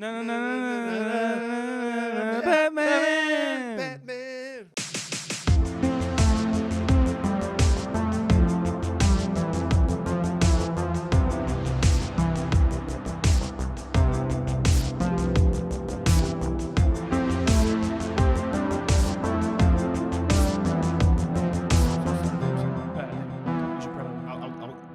No, Batman. Batman.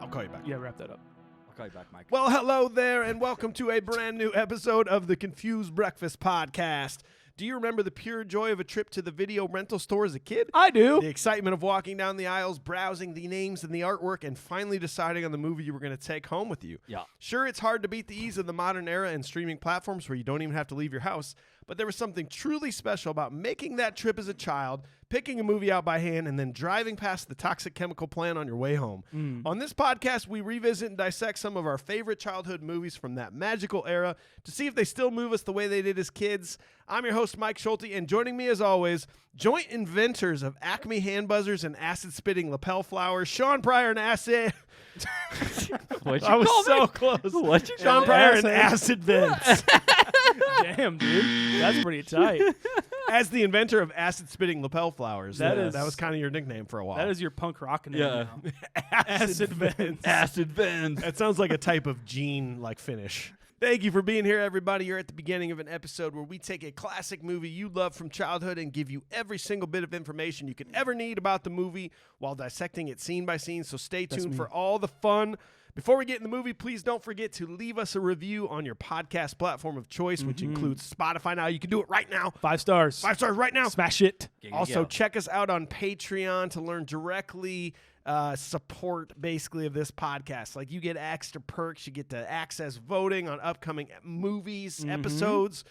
I'll call you back. Yeah, wrap that up. I'll call you back, Mike. Well, hello there, and welcome to a brand new episode of the Confused Breakfast Podcast. Do you remember the pure joy of a trip to the video rental store as a kid? I do. The excitement of walking down the aisles, browsing the names and the artwork, and finally deciding on the movie you were going to take home with you. Yeah. Sure, it's hard to beat the ease of the modern era and streaming platforms where you don't even have to leave your house, but there was something truly special about making that trip as a child, picking a movie out by hand, and then driving past the toxic chemical plant on your way home. On this podcast, we revisit and dissect some of our favorite childhood movies from that magical era to see if they still move us the way they did as kids. I'm your host, Mike Schulte, and joining me as always, joint inventors of Acme hand buzzers and acid-spitting lapel flowers, Shaun Pryor and Acid. What'd you I was call so me? close. What'd you Shaun call Pryor me? and Acid Vents. Damn, dude. That's pretty tight. As the inventor of acid-spitting lapel flowers, That that was kind of your nickname for a while. That is your punk rock name. Yeah. now. Acid Vents. Acid Vents. That sounds like a type of gene finish. Thank you for being here, everybody. You're at the beginning of an episode where we take a classic movie you love from childhood and give you every single bit of information you could ever need about the movie while dissecting it scene by scene. So stay tuned for all the fun. Before we get in the movie, please don't forget to leave us a review on your podcast platform of choice, which includes Spotify now. You can do it right now. 5 stars. 5 stars right now. Smash it. Also, check us out on Patreon to learn directly support, basically, of this podcast. Like, you get extra perks. You get to access voting on upcoming movies, episodes,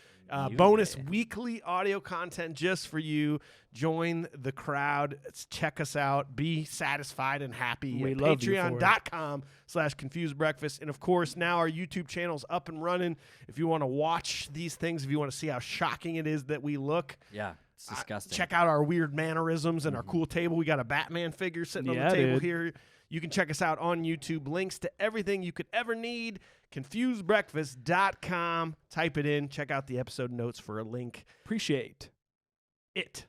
bonus weekly audio content just for you. Join the crowd. Check us out. Be satisfied and happy. We at love you for it. patreon.com/confusedbreakfast. And, of course, now our YouTube channel's up and running. If you want to watch these things, if you want to see how shocking it is that we look, Yeah, it's disgusting. check out our weird mannerisms and our cool table. We got a Batman figure sitting on the table here. You can check us out on YouTube. Links to everything you could ever need. ConfusedBreakfast.com. Type it in. Check out the episode notes for a link. Appreciate it.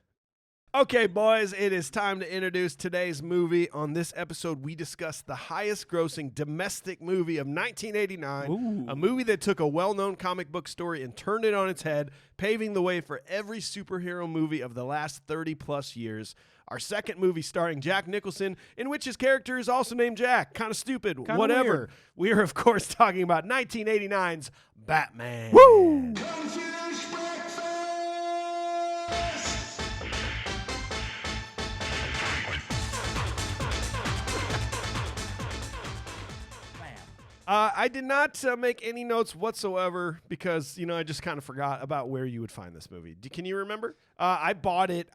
Okay, boys, it is time to introduce today's movie. On this episode, we discuss the highest-grossing domestic movie of 1989, a movie that took a well-known comic book story and turned it on its head, paving the way for every superhero movie of the last 30-plus years. Our second movie starring Jack Nicholson, in which his character is also named Jack. Kind of stupid. Kinda whatever. weird. We are, of course, talking about 1989's Batman. Woo! I did not make any notes whatsoever because, I just kind of forgot about where you would find this movie. Can you remember? I bought it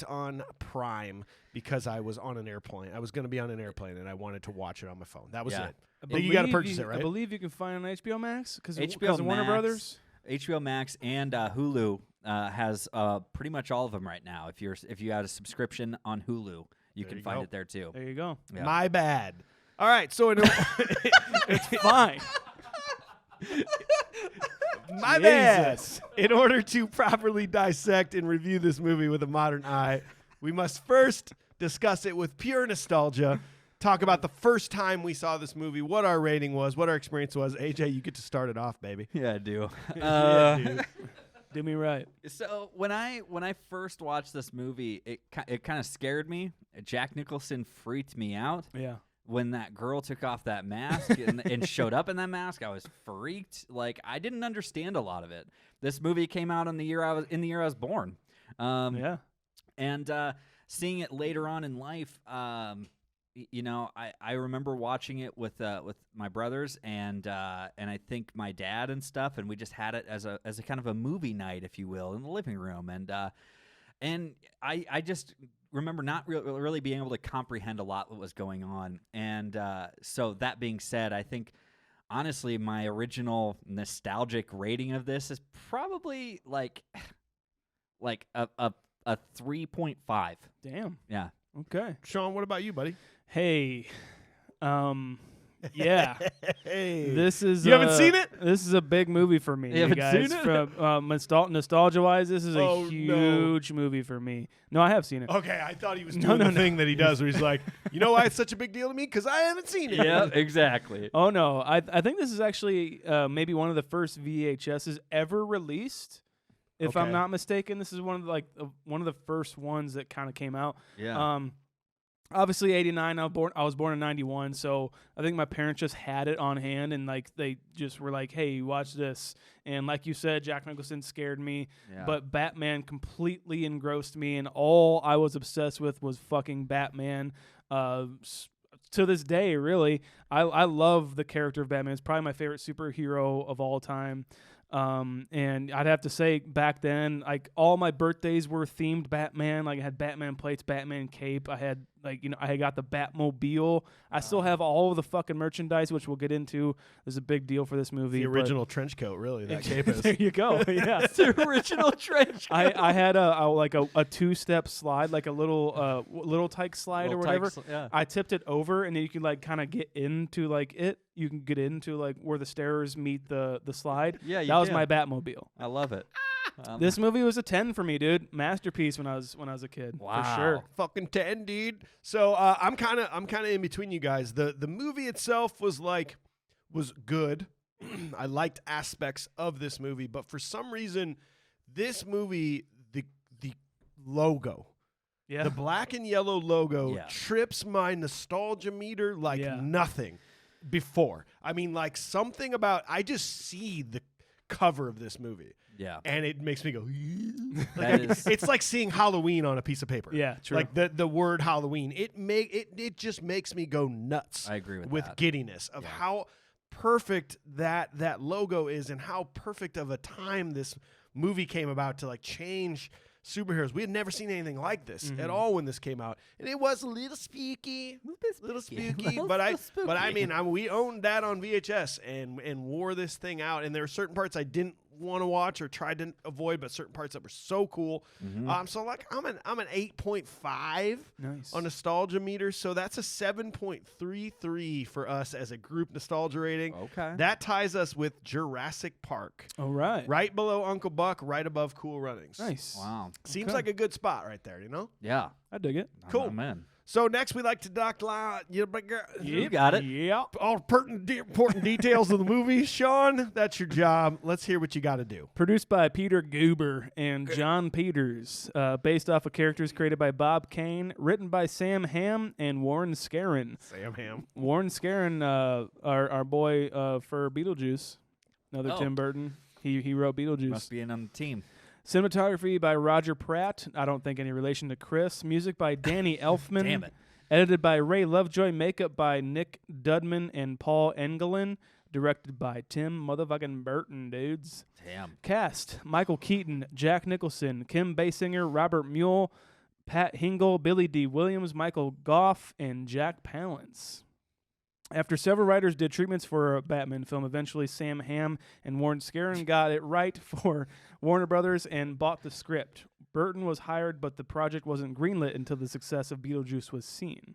on Prime because I was on an airplane. I was going to be on an airplane, and I wanted to watch it on my phone. That was it. You got to purchase it, right? I believe you can find it on HBO Max because HBO Warner Max, Brothers. HBO Max and Hulu has pretty much all of them right now. If you have a subscription on Hulu, you can find it there too. There you go. Yeah. My bad. All right, so It's fine. My bad. In order to properly dissect and review this movie with a modern eye, we must first discuss it with pure nostalgia, talk about the first time we saw this movie, what our rating was, what our experience was. AJ, you get to start it off, baby. Yeah, I do. Yeah, dude. Do me right. So when I first watched this movie, it kind of scared me. Jack Nicholson freaked me out. Yeah. When that girl took off that mask and showed up in that mask, I was freaked. Like, I didn't understand a lot of it. This movie came out in the year I was born. Yeah. And seeing it later on in life, I remember watching it with my brothers and I think my dad and stuff, and we just had it as a kind of a movie night, if you will, in the living room. And I just remember not really being able to comprehend a lot what was going on. And so that being said, I think honestly my original nostalgic rating of this is probably like a 3.5. Damn. Yeah. Okay. Shaun, what about you, buddy? Hey, Yeah. Hey. This is You haven't seen it? This is a big movie for me. You haven't guys. seen it? From nostalgia-wise, this is Oh, a no. huge movie for me. No, I have seen it. Okay, I thought he was No, doing no, the no. thing that he does where he's like, you know why it's such a big deal to me? Because I haven't seen it. Yeah, exactly. Oh no, I think this is actually maybe one of the first VHSs ever released. If I'm Okay. not mistaken, this is one of one of the first ones that kind of came out. Yeah. Obviously 89. I was born in 91, so I think my parents just had it on hand and like they just were like, "Hey, watch this." And like you said, Jack Nicholson scared me, Yeah. but Batman completely engrossed me, and all I was obsessed with was fucking Batman. To this day, really, I love the character of Batman. It's probably my favorite superhero of all time. And I'd have to say back then, like all my birthdays were themed Batman. Like I had Batman plates, Batman cape. I had I had got the Batmobile. I still have all of the fucking merchandise, which we'll get into. There's a big deal for this movie. The but- original trench coat, really, that cape is. there you go. Yeah. It's the original trench. I had a two-step slide, like a little tyke slide or whatever. Yeah. I tipped it over, and then you can like kind of get into like it. You can get into like where the stairs meet the slide. Yeah, you that was can. my Batmobile. I love it. This movie was a 10 for me, dude. Masterpiece when I was a kid. Wow. For sure. Fucking 10, dude. So I'm kind of in between you guys. The movie itself was good. I liked aspects of this movie, but for some reason, this movie, the logo, Yeah. the black and yellow logo, Yeah. trips my nostalgia meter like Yeah. nothing before. I mean, like something about I just see the cover of this movie. Yeah. And it makes me go. That is- It's like seeing Halloween on a piece of paper. Yeah, true. Like the word Halloween. It just makes me go nuts. I agree with that. giddiness of Yeah. how perfect that logo is and how perfect of a time this movie came about to like change superheroes. We had never seen anything like this at all when this came out, and it was a little spooky, little spooky. But I mean, we owned that on VHS and wore this thing out. And there were certain parts I didn't want to watch or tried to avoid, but certain parts that were so cool. So like I'm an 8.5 Nice. on nostalgia meter. So that's a 7.33 for us as a group nostalgia rating. Okay. That ties us with Jurassic Park. All right. Right below Uncle Buck, right above Cool Runnings. Nice. Wow. Seems Okay. like a good spot right there, you know? Yeah. I dig it. Cool. Man. So next we like to dock You got it. Yeah. all important details of the movie. Sean, that's your job. Let's hear what you got to do. Produced by Peter Guber and John Peters. Based off of characters created by Bob Kane. Written by Sam Hamm and Warren Scarron. Sam Hamm. Warren Scarron, our boy for Beetlejuice. Another Oh. Tim Burton. He wrote Beetlejuice. Must be in on the team. Cinematography by Roger Pratt. I don't think any relation to Chris. Music by Danny Elfman. Damn it. Edited by Ray Lovejoy. Makeup by Nick Dudman and Paul Engelin. Directed by Tim motherfucking Burton, dudes. Damn. Cast: Michael Keaton, Jack Nicholson, Kim Basinger, Robert Mule, Pat Hingle, Billy D. Williams, Michael Goff, and Jack Palance. After several writers did treatments for a Batman film, eventually Sam Hamm and Warren Scarron got it right for Warner Brothers and bought the script. Burton was hired, but the project wasn't greenlit until the success of Beetlejuice was seen.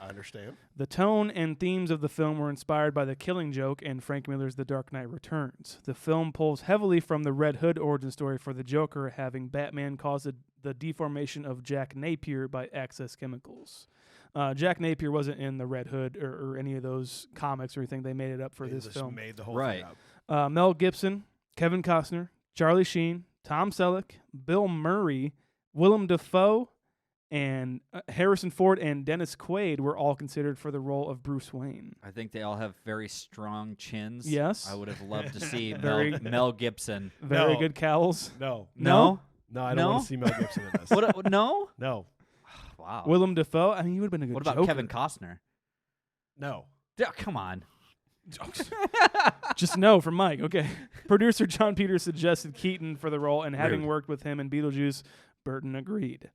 I understand. The tone and themes of the film were inspired by The Killing Joke and Frank Miller's The Dark Knight Returns. The film pulls heavily from the Red Hood origin story for the Joker, having Batman cause the deformation of Jack Napier by excess chemicals. Jack Napier wasn't in the Red Hood or any of those comics or anything. They made it up for They this just film. made the whole Right. thing up. Mel Gibson, Kevin Costner, Charlie Sheen, Tom Selleck, Bill Murray, Willem Dafoe, and Harrison Ford and Dennis Quaid were all considered for the role of Bruce Wayne. I think they all have very strong chins. Yes. I would have loved to see Very- Mel Gibson. Very No. good cowls. No. No? No, I don't No? want to see Mel Gibson in this. What? No? No. Wow. Willem Dafoe. I mean, you would have been a good What about Joker. Kevin Costner? No. Yeah, come on. Just no from Mike. Okay. Producer John Peters suggested Keaton for the role, and having Rude. worked with him in Beetlejuice, Burton agreed.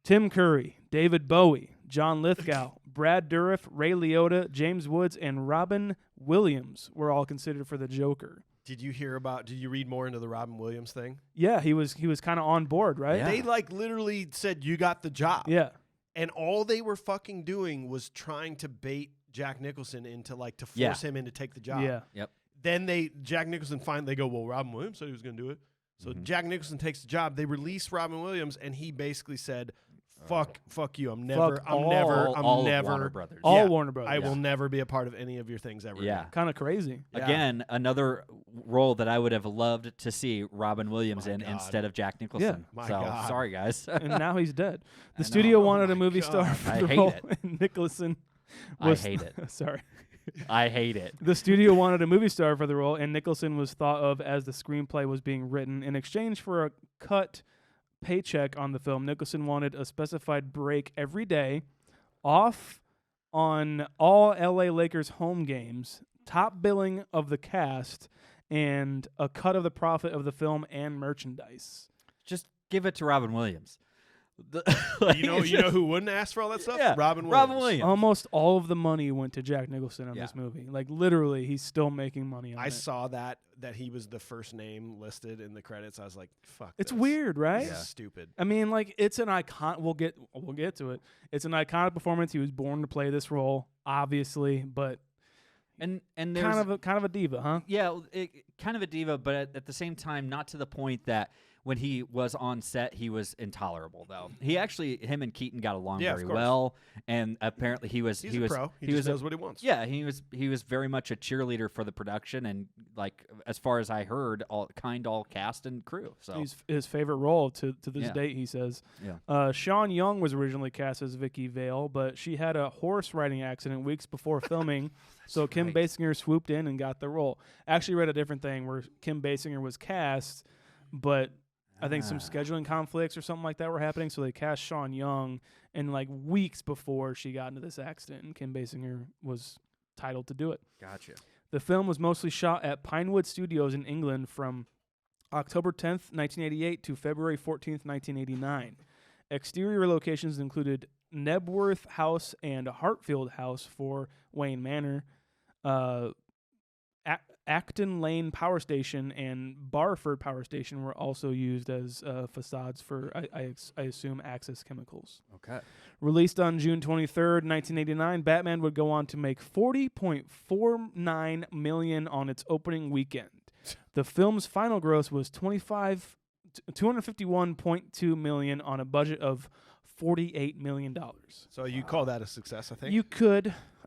Tim Curry, David Bowie, John Lithgow, Brad Dourif, Ray Liotta, James Woods, and Robin Williams were all considered for the Joker. Did you read more into the Robin Williams thing? Yeah, he was kind of on board, right? Yeah. They like literally said you got the job. Yeah. And all they were fucking doing was trying to bait Jack Nicholson into to force Yeah. him in to take the job. Yeah. Yep. Then Jack Nicholson they go, well, Robin Williams said he was going to do it. So Jack Nicholson takes the job. They release Robin Williams, and he basically said, fuck you. I'm never, all of Warner Brothers. All Warner Brothers. I will never be a part of any of your things ever. Yeah. Kind of crazy. Yeah. Again, another role that I would have loved to see Robin Williams My in God. instead of Jack Nicholson. My so God. sorry, guys. And now he's dead. The I know. studio Oh wanted my a movie star God. for I the hate role, it. and Nicholson I was hate it. sorry. I hate it. The studio wanted a movie star for the role, and Nicholson was thought of as the screenplay was being written. In exchange for a cut paycheck on the film, Nicholson wanted a specified break every day, off on all LA Lakers home games, top billing of the cast, and a cut of the profit of the film and merchandise. Just give it to Robin Williams. You know who wouldn't ask for all that stuff? Yeah, Robin Williams. Robin Williams. Almost all of the money went to Jack Nicholson on Yeah. this movie. Like, literally, he's still making money on I it. saw that he was the first name listed in the credits. I was like, fuck. It's this. weird, right? This is stupid. I mean, like, it's an icon. We'll get to it. It's an iconic performance. He was born to play this role, obviously, but and there's kind of a diva, huh? yeah, kind of a diva, but at the same time, not to the point that when he was on set, he was intolerable. Though him and Keaton got along Yeah, of very course. well, and apparently he was He's a pro. He just knows what he wants. Yeah, he was very much a cheerleader for the production, and like as far as I heard, all cast and crew. So His favorite role to this Yeah. date, he says. yeah, Shaun Young was originally cast as Vicki Vale, but she had a horse riding accident weeks before filming, so Kim right. Basinger swooped in and got the role. Actually read a different thing where Kim Basinger was cast, but I think some scheduling conflicts or something like that were happening, so they cast Shaun Young, and like weeks before she got into this accident, and Kim Basinger was titled to do it. gotcha. The film was mostly shot at Pinewood Studios in England from October 10th, 1988 to February 14th, 1989. Exterior locations included Nebworth House and Hartfield House for Wayne Manor, Acton Lane Power Station and Barford Power Station were also used as facades for, I assume, Axis Chemicals. Okay. Released on June 23rd, 1989, Batman would go on to make $40.49 million on its opening weekend. The film's final gross was $251.2 million on a budget of $48 million. So you call that a success, I think?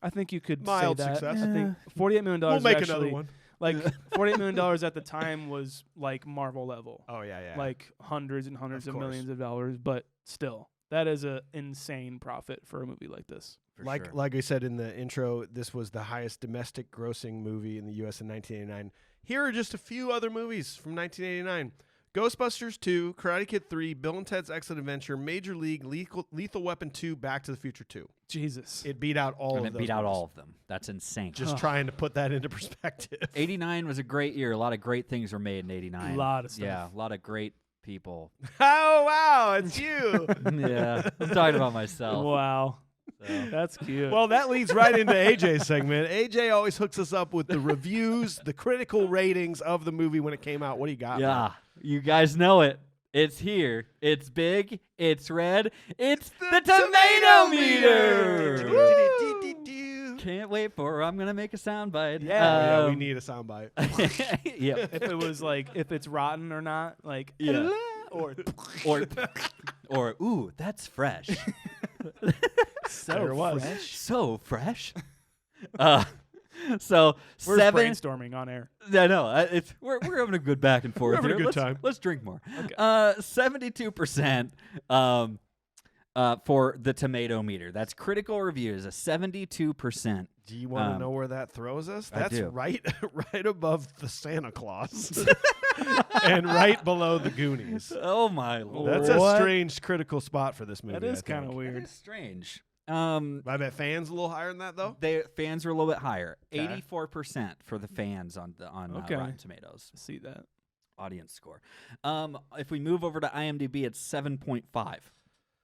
I think you could Mild say that. success. I think $48 million we'll make actually, another one. Like, $48 million at the time was like Marvel level. Oh, yeah. Like hundreds and hundreds Of of course. millions of dollars, but still, that is an insane profit for a movie like this. For like sure. like I said in the intro, this was the highest domestic grossing movie in the U.S. in 1989. Here are just a few other movies from 1989. Ghostbusters 2, Karate Kid 3, Bill and Ted's Excellent Adventure, Major League, Lethal Weapon 2, Back to the Future 2. Jesus. It beat out all and of it those beat out movies. all of them. That's insane. Just trying to put that into perspective. 89 was a great year. A lot of great things were made in 89. A lot of stuff. Yeah, a lot of great people. Oh, wow, it's you. Yeah, I'm talking about myself. Wow. So. That's cute. Well, that leads right into AJ's segment. AJ always hooks us up with the reviews, the critical ratings of the movie when it came out. What do you got? man? Yeah, you guys know it. It's here. It's big. It's red. It's the tomato meter. Woo! Can't wait for. I'm gonna make a soundbite. Yeah, we need a soundbite. Yep. if it was like, if it's rotten or not, like, Yeah. or or ooh, that's fresh. so fresh. So fresh. So We're seven. brainstorming on air. I know. It's we're having a good back and forth. having a here. good time. Let's drink more. Okay. 72%. For the tomato meter. That's critical reviews. A 72%. Do you want to know where that throws us? I That's do. right above the Santa Claus and right below the Goonies. Oh my lord. That's What? a strange critical spot for this movie. That is I kind of think. weird. It's strange. I bet fans a little higher than that though. They fans are a little bit higher. Okay. 84% for the fans on Okay. Rotten Tomatoes I see that. audience score. If we move over to IMDb, it's 7.5.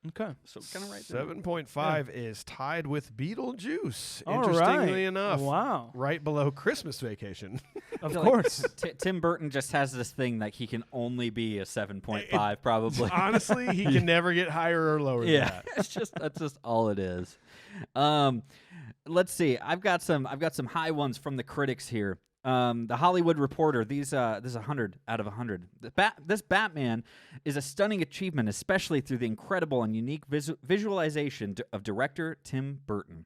Okay. So kind of right there. 7.5 is tied with Beetlejuice. All Interestingly right. enough, Wow. right below Christmas Vacation. Of feel like course. Tim Burton just has this thing that he can only be a 7.5 probably. Honestly, he can never get higher or lower than Yeah, that. that's just all it is. Let's see. I've got some high ones from the critics here. The Hollywood Reporter. This is 100 out of 100. This Batman is a stunning achievement, especially through the incredible and unique visualization of director Tim Burton.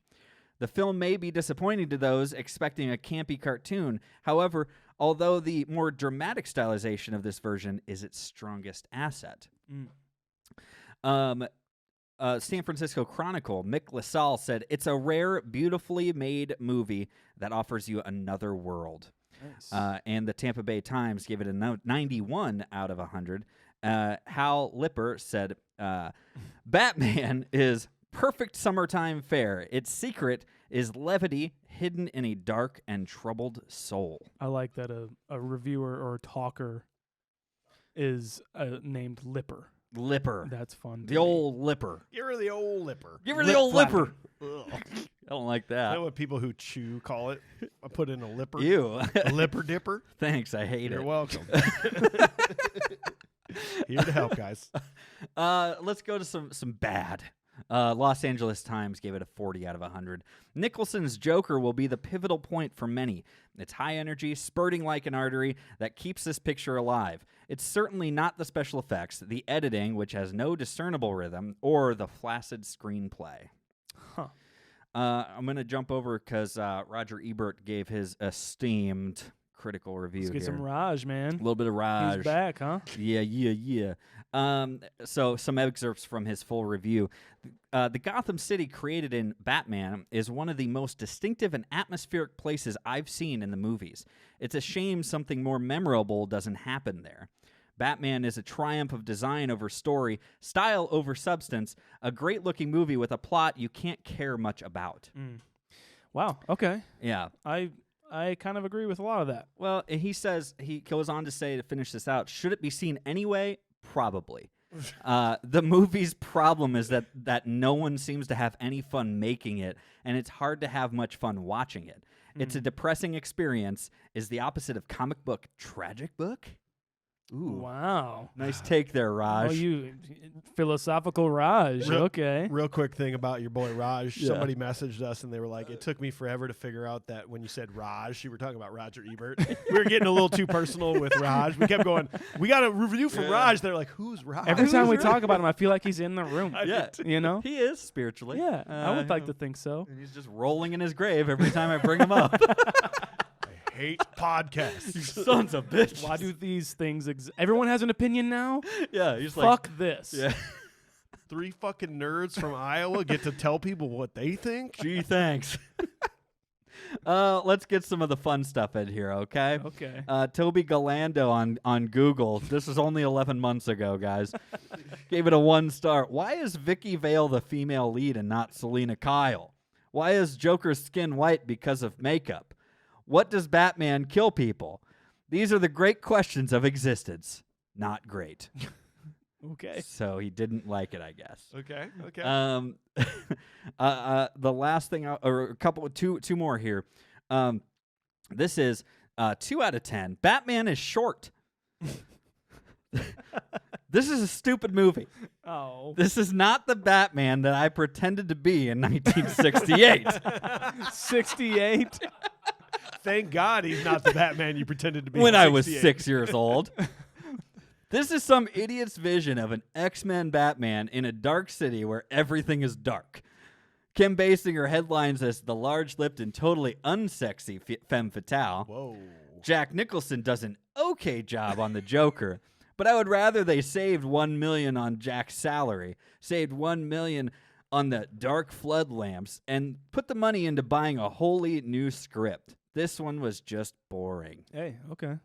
The film may be disappointing to those expecting a campy cartoon. However, although the more dramatic stylization of this version is its strongest asset. San Francisco Chronicle, Mick LaSalle said, "It's a rare, beautifully made movie that offers you another world." Nice. And the Tampa Bay Times gave it a 91 out of 100. Hal Lipper said, "Batman is perfect summertime fare. Its secret is levity hidden in a dark and troubled soul." I like that a reviewer or a talker is named Lipper. Lipper. That's fun. The old Lipper. Give her the old lipper. Give her the old Lipper. Ugh. I don't like Is that. that what people who chew call it? I put in a lipper. Ew. A lipper dipper. Thanks, I hate You're it. welcome. Here to help, guys. Let's go to some bad. Los Angeles Times gave it a 40 out of 100. Nicholson's Joker will be the pivotal point for many. It's high energy, spurting like an artery that keeps this picture alive. It's certainly not the special effects, the editing, which has no discernible rhythm, or the flaccid screenplay. Huh. I'm going to jump over because Roger Ebert gave his esteemed critical review Let's get here. some Raj, man. A little bit of Raj. He's back, huh? Yeah. So some excerpts from his full review. The Gotham City created in Batman is one of the most distinctive and atmospheric places I've seen in the movies. It's a shame something more memorable doesn't happen there. Batman is a triumph of design over story, style over substance, a great-looking movie with a plot you can't care much about. Wow, okay. Yeah. I kind of agree with a lot of that. Well, he goes on to say, to finish this out, should it be seen anyway? Probably. The movie's problem is that no one seems to have any fun making it, and it's hard to have much fun watching it. It's a depressing experience, is the opposite of comic book tragic book. Ooh. Wow. Nice take there, Raj. Oh, you philosophical Raj. Okay. Real quick thing about your boy Raj. Yeah. Somebody messaged us and they were like, it took me forever to figure out that when you said Raj, you were talking about Roger Ebert. We were getting a little too personal with Raj. We kept going, we got a review from Raj. They're like, who's Raj? Every time we talk about him, I feel like he's in the room. Yeah. You know? He is, spiritually. Yeah, I would like to think so. And he's just rolling in his grave every time I bring him up. I hate podcasts. Sons of bitches. Why do these things everyone has an opinion now? Yeah, he's Fuck this. Yeah. 3 fucking nerds from Iowa get to tell people what they think? Gee, thanks. Let's get some of the fun stuff in here, okay? Okay. Toby Galando on Google. This was only 11 months ago, guys. Gave it a 1 star. Why is Vicky Vale the female lead and not Selena Kyle? Why is Joker's skin white because of makeup? What does Batman kill people? These are the great questions of existence. Not great. Okay. So he didn't like it, I guess. Okay. The last thing, or a couple, two more here. This is 2 out of 10. Batman is short. This is a stupid movie. Oh. This is not the Batman that I pretended to be in 1968. 68? Thank God he's not the Batman you pretended to be When in I was 68. 6 years old. This is some idiot's vision of an X-Men Batman in a dark city where everything is dark. Kim Basinger headlines as the large-lipped and totally unsexy femme fatale. Whoa. Jack Nicholson does an okay job on the Joker, but I would rather they saved $1 million on Jack's salary, saved $1 million on the dark flood lamps, and put the money into buying a wholly new script. This one was just boring. Hey, okay.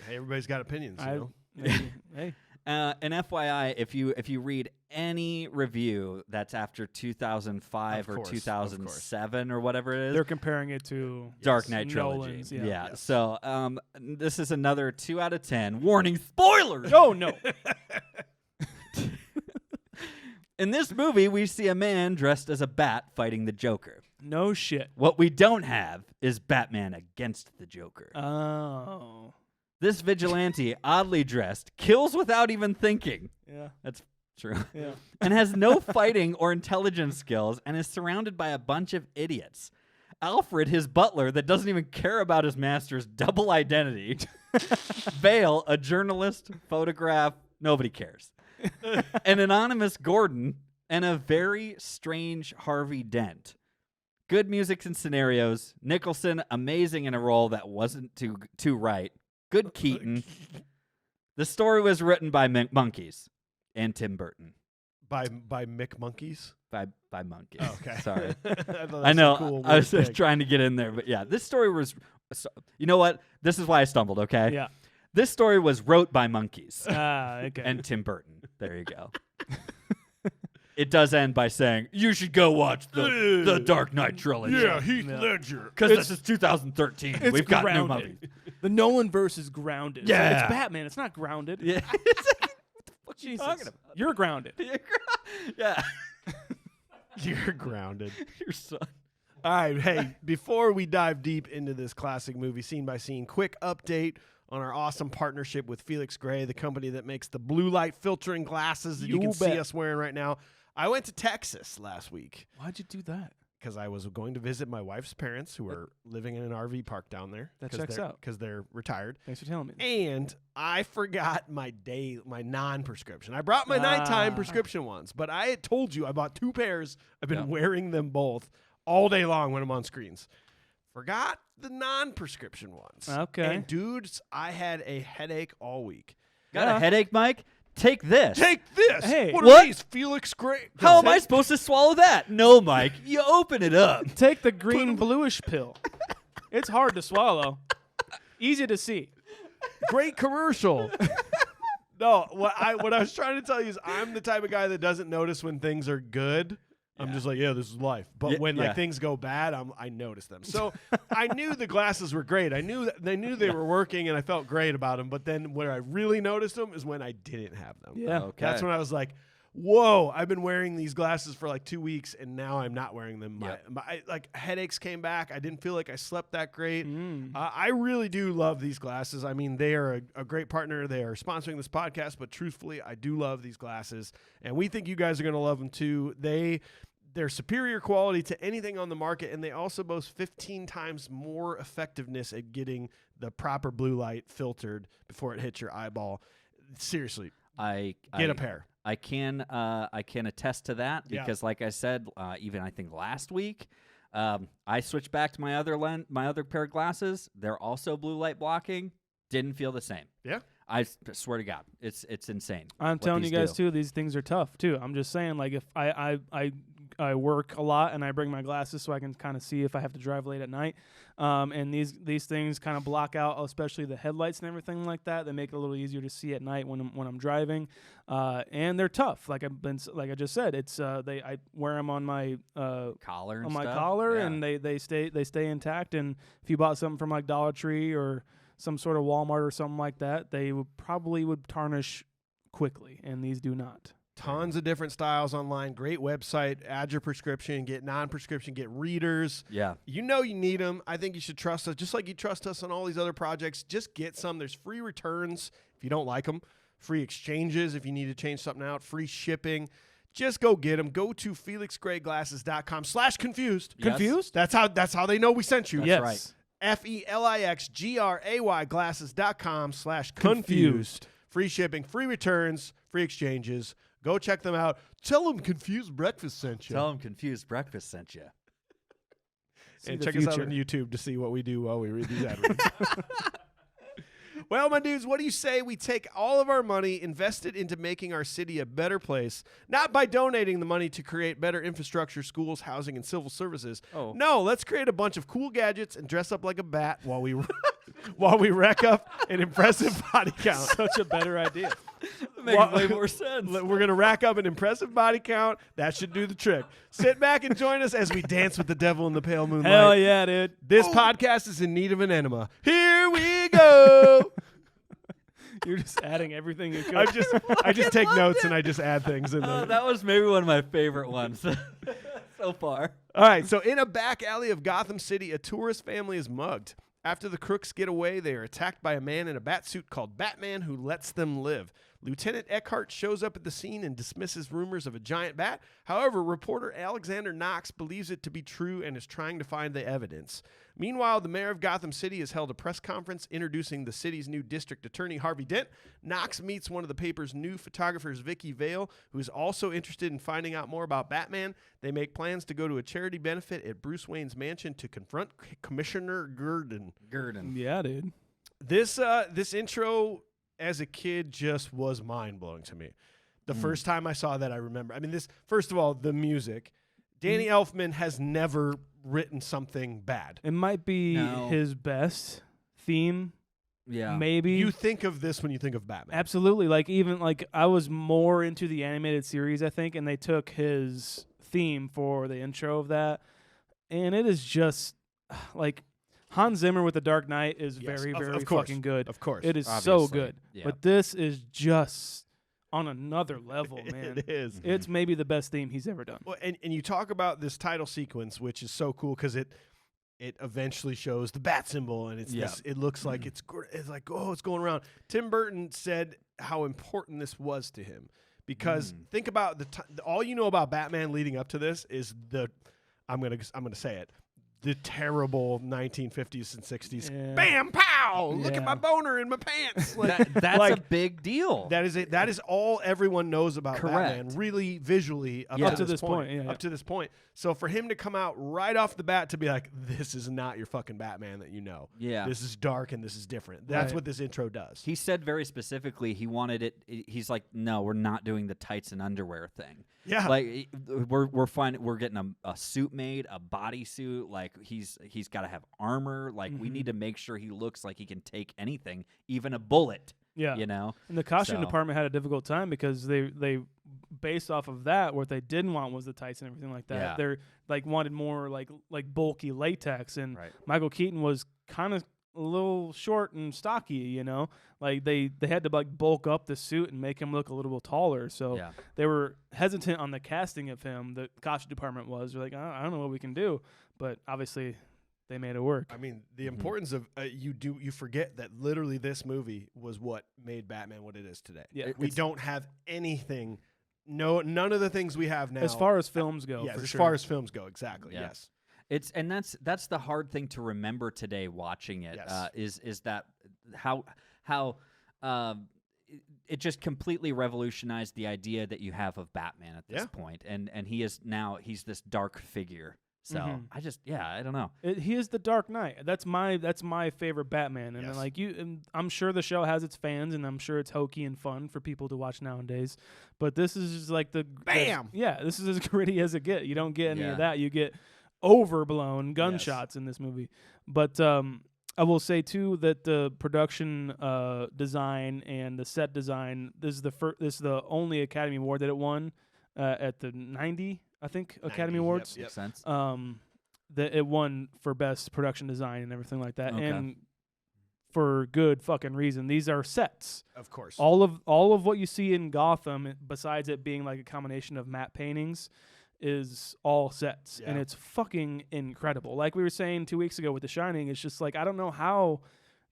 Hey, everybody's got opinions, you know? Hey. And FYI, if you read any review that's after 2005 Of or course, 2007 or whatever it is, They're comparing it to Dark Knight Nolan's, trilogy. yeah. Yes. So this is another 2 out of 10. Warning, spoilers. Oh, no. In this movie, we see a man dressed as a bat fighting the Joker. No shit. What we don't have is Batman against the Joker. Oh. This vigilante, oddly dressed, kills without even thinking. Yeah. That's True. Yeah. And has no fighting or intelligence skills and is surrounded by a bunch of idiots. Alfred, his butler that doesn't even care about his master's double identity. Vale, a journalist, photograph, nobody cares. An anonymous Gordon, and a very strange Harvey Dent. Good music and scenarios. Nicholson, amazing in a role that wasn't too right. Good Keaton. The story was written by Monkeys and Tim Burton. By Mick Monkeys? By Monkeys. Oh, okay. Sorry. I know. Cool I was word just pick. trying to get in there, but yeah, this story was. You know what? This is why I stumbled. Okay. Yeah. This story was wrote by Monkeys Okay. and Tim Burton. There you go. It does end by saying you should go watch the Dark Knight trilogy. Yeah, Heath Yeah. Ledger. Because this is 2013. It's We've got new grounded. movies. The Nolan verse is grounded. Yeah. It's Batman. It's not grounded. Yeah. What are you Jesus. talking about? You're grounded. Yeah. You're grounded. Your son. All right, hey, before we dive deep into this classic movie scene by scene, quick update on our awesome partnership with Felix Gray, the company that makes the blue light filtering glasses that you You can see bet. us wearing right now. I went to Texas last week Why'd you do that? because I was going to visit my wife's parents who are living in an RV park down there. That checks out. Because they're retired. Thanks for telling me. And I forgot my non-prescription. I brought my nighttime Ah. prescription ones, but I had told you I bought 2 pairs. I've been Yeah. wearing them both all day long when I'm on screens. Forgot the non-prescription ones. Okay. And dudes, I had a headache all week. Got Yeah. a headache, Mike? Take this. Take this. Hey. What What? are these? Felix Gray. How am I supposed to swallow that? No, Mike. You open it up. Take the green bluish pill. It's hard to swallow. Easy to see. Great commercial. No, what I was trying to tell you is I'm the type of guy that doesn't notice when things are good. I'm just like, yeah, this is life. But Yeah, when yeah. like things go bad, I notice them. So I knew the glasses were great. I knew they were working, and I felt great about them. But then where I really noticed them is when I didn't have them. Yeah. Okay. That's when I was like, whoa, I've been wearing these glasses for like 2 weeks, and now I'm not wearing them. My like headaches came back. I didn't feel like I slept that great. I really do love these glasses. I mean, they are a great partner. They are sponsoring this podcast, but truthfully, I do love these glasses, and we think you guys are going to love them too. They're superior quality to anything on the market, and they also boast 15 times more effectiveness at getting the proper blue light filtered before it hits your eyeball. Seriously, get a pair. I can attest to that Yeah. because, like I said, even I think last week, I switched back to my other pair of glasses. They're also blue light blocking. Didn't feel the same. Yeah. I swear to God, it's insane. I'm what telling you these guys do. too, these things are tough too. I'm just saying, like if I work a lot and I bring my glasses so I can kind of see if I have to drive late at night. And these things kind of block out, especially the headlights and everything like that. They make it a little easier to see at night when I'm driving. And they're tough. Like I just said, it's I wear them on my Collar and on my stuff. collar, Yeah. and they stay intact. And if you bought something from like Dollar Tree or some sort of Walmart or something like that, they would tarnish quickly, and these do not. Tons of different styles online. Great website. Add your prescription. Get non-prescription. Get readers. Yeah. You know you need them. I think you should trust us, just like you trust us on all these other projects. Just get some. There's free returns if you don't like them. Free exchanges if you need to change something out. Free shipping. Just go get them. Go to felixgrayglasses.com/confused. Yes. Confused? That's how they know we sent you. That's Yes. right. FELIXGRAY glasses.com/confused. Free shipping, free returns, free exchanges. Go check them out. Tell them Confused Breakfast sent you. Tell them Confused Breakfast sent you. See And the check us out future. on YouTube to see what we do while we read these ad reads. Well, my dudes, what do you say we take all of our money, invest it into making our city a better place, not by donating the money to create better infrastructure, schools, housing, and civil services. Oh. No, let's create a bunch of cool gadgets and dress up like a bat while we while we rack up an impressive body count. Such a better idea. Makes Well, way more sense. We're going to rack up an impressive body count. That should do the trick. Sit back and join us as we dance with the devil in the pale moonlight. Hell yeah, dude. This podcast is in need of an enema. Here we go. You're just adding everything you could. I just take notes and I just add things in there. Oh, that was maybe one of my favorite ones so far. All right, so in a back alley of Gotham City, a tourist family is mugged. After the crooks get away, they are attacked by a man in a bat suit called Batman who lets them live. Lieutenant Eckhart shows up at the scene and dismisses rumors of a giant bat. However, reporter Alexander Knox believes it to be true and is trying to find the evidence. Meanwhile, the mayor of Gotham City has held a press conference introducing the city's new district attorney, Harvey Dent. Knox meets one of the paper's new photographers, Vicki Vale, who is also interested in finding out more about Batman. They make plans to go to a charity benefit at Bruce Wayne's mansion to confront Commissioner Gordon. Yeah, dude. This intro as a kid just was mind-blowing to me. The first time I saw that, I remember. I mean, first of all, the music. Danny Elfman has never written something bad. It might be his best theme. Yeah. Maybe. You think of this when you think of Batman. Absolutely. Like I was more into the animated series, I think, and they took his theme for the intro of that. And it is just like Hans Zimmer with The Dark Knight is very, very fucking good. Of course. It is Obviously. so good. Yeah. But this is just on another level, man. It is. Mm-hmm. It's maybe the best theme he's ever done. Well, and you talk about this title sequence, which is so cool because it eventually shows the bat symbol, and it looks like it's like, oh, it's going around. Tim Burton said how important this was to him because think about all you know about Batman leading up to this is I'm gonna say it. The terrible 1950s and 60s. Yeah. Bam, pow! Look at my boner in my pants. Like, that's a big deal. That is all everyone knows about Batman, really visually up to this point. Up to this point. So for him to come out right off the bat to be like, this is not your fucking Batman that you know. Yeah. This is dark and this is different. That's what this intro does. He said very specifically he wanted it. He's like, no, we're not doing the tights and underwear thing. Yeah. Like we're getting a suit made, a bodysuit. Like he's got to have armor. Like we need to make sure he looks like he can take anything, even a bullet. Yeah. You know? And the costume department had a difficult time because they based off of that, what they didn't want was the tights and everything like that. Yeah. They're like wanted more like bulky latex, and Michael Keaton was kind of a little short and stocky, you know. Like they had to like bulk up the suit and make him look a little bit taller. So they were hesitant on the casting of him. The costume department was like, I don't know what we can do, but obviously they made it work. I mean, the importance of you forget that literally this movie was what made Batman what it is today. Yeah, we don't have anything. No, none of the things we have now. As far as films go, yes, for as sure. far as films go, exactly. Yeah. Yes, That's the hard thing to remember today watching it. Yes. Is that how it just completely revolutionized the idea that you have of Batman at this point, and he's this dark figure. So I don't know. He is the Dark Knight. That's my favorite Batman, and and I'm sure the show has its fans, and I'm sure it's hokey and fun for people to watch nowadays. But this is just like the bam. This is as gritty as it gets. You don't get any of that. You get overblown gunshots in this movie. But I will say too that the production design and the set design. This is the only Academy Award that it won at the 90. I think Academy Awards. Makes sense. That it won for best production design and everything like that, and for good fucking reason. These are sets, of course. All of what you see in Gotham, besides it being like a combination of matte paintings, is all sets, and it's fucking incredible. Like we were saying 2 weeks ago with The Shining, it's just like I don't know how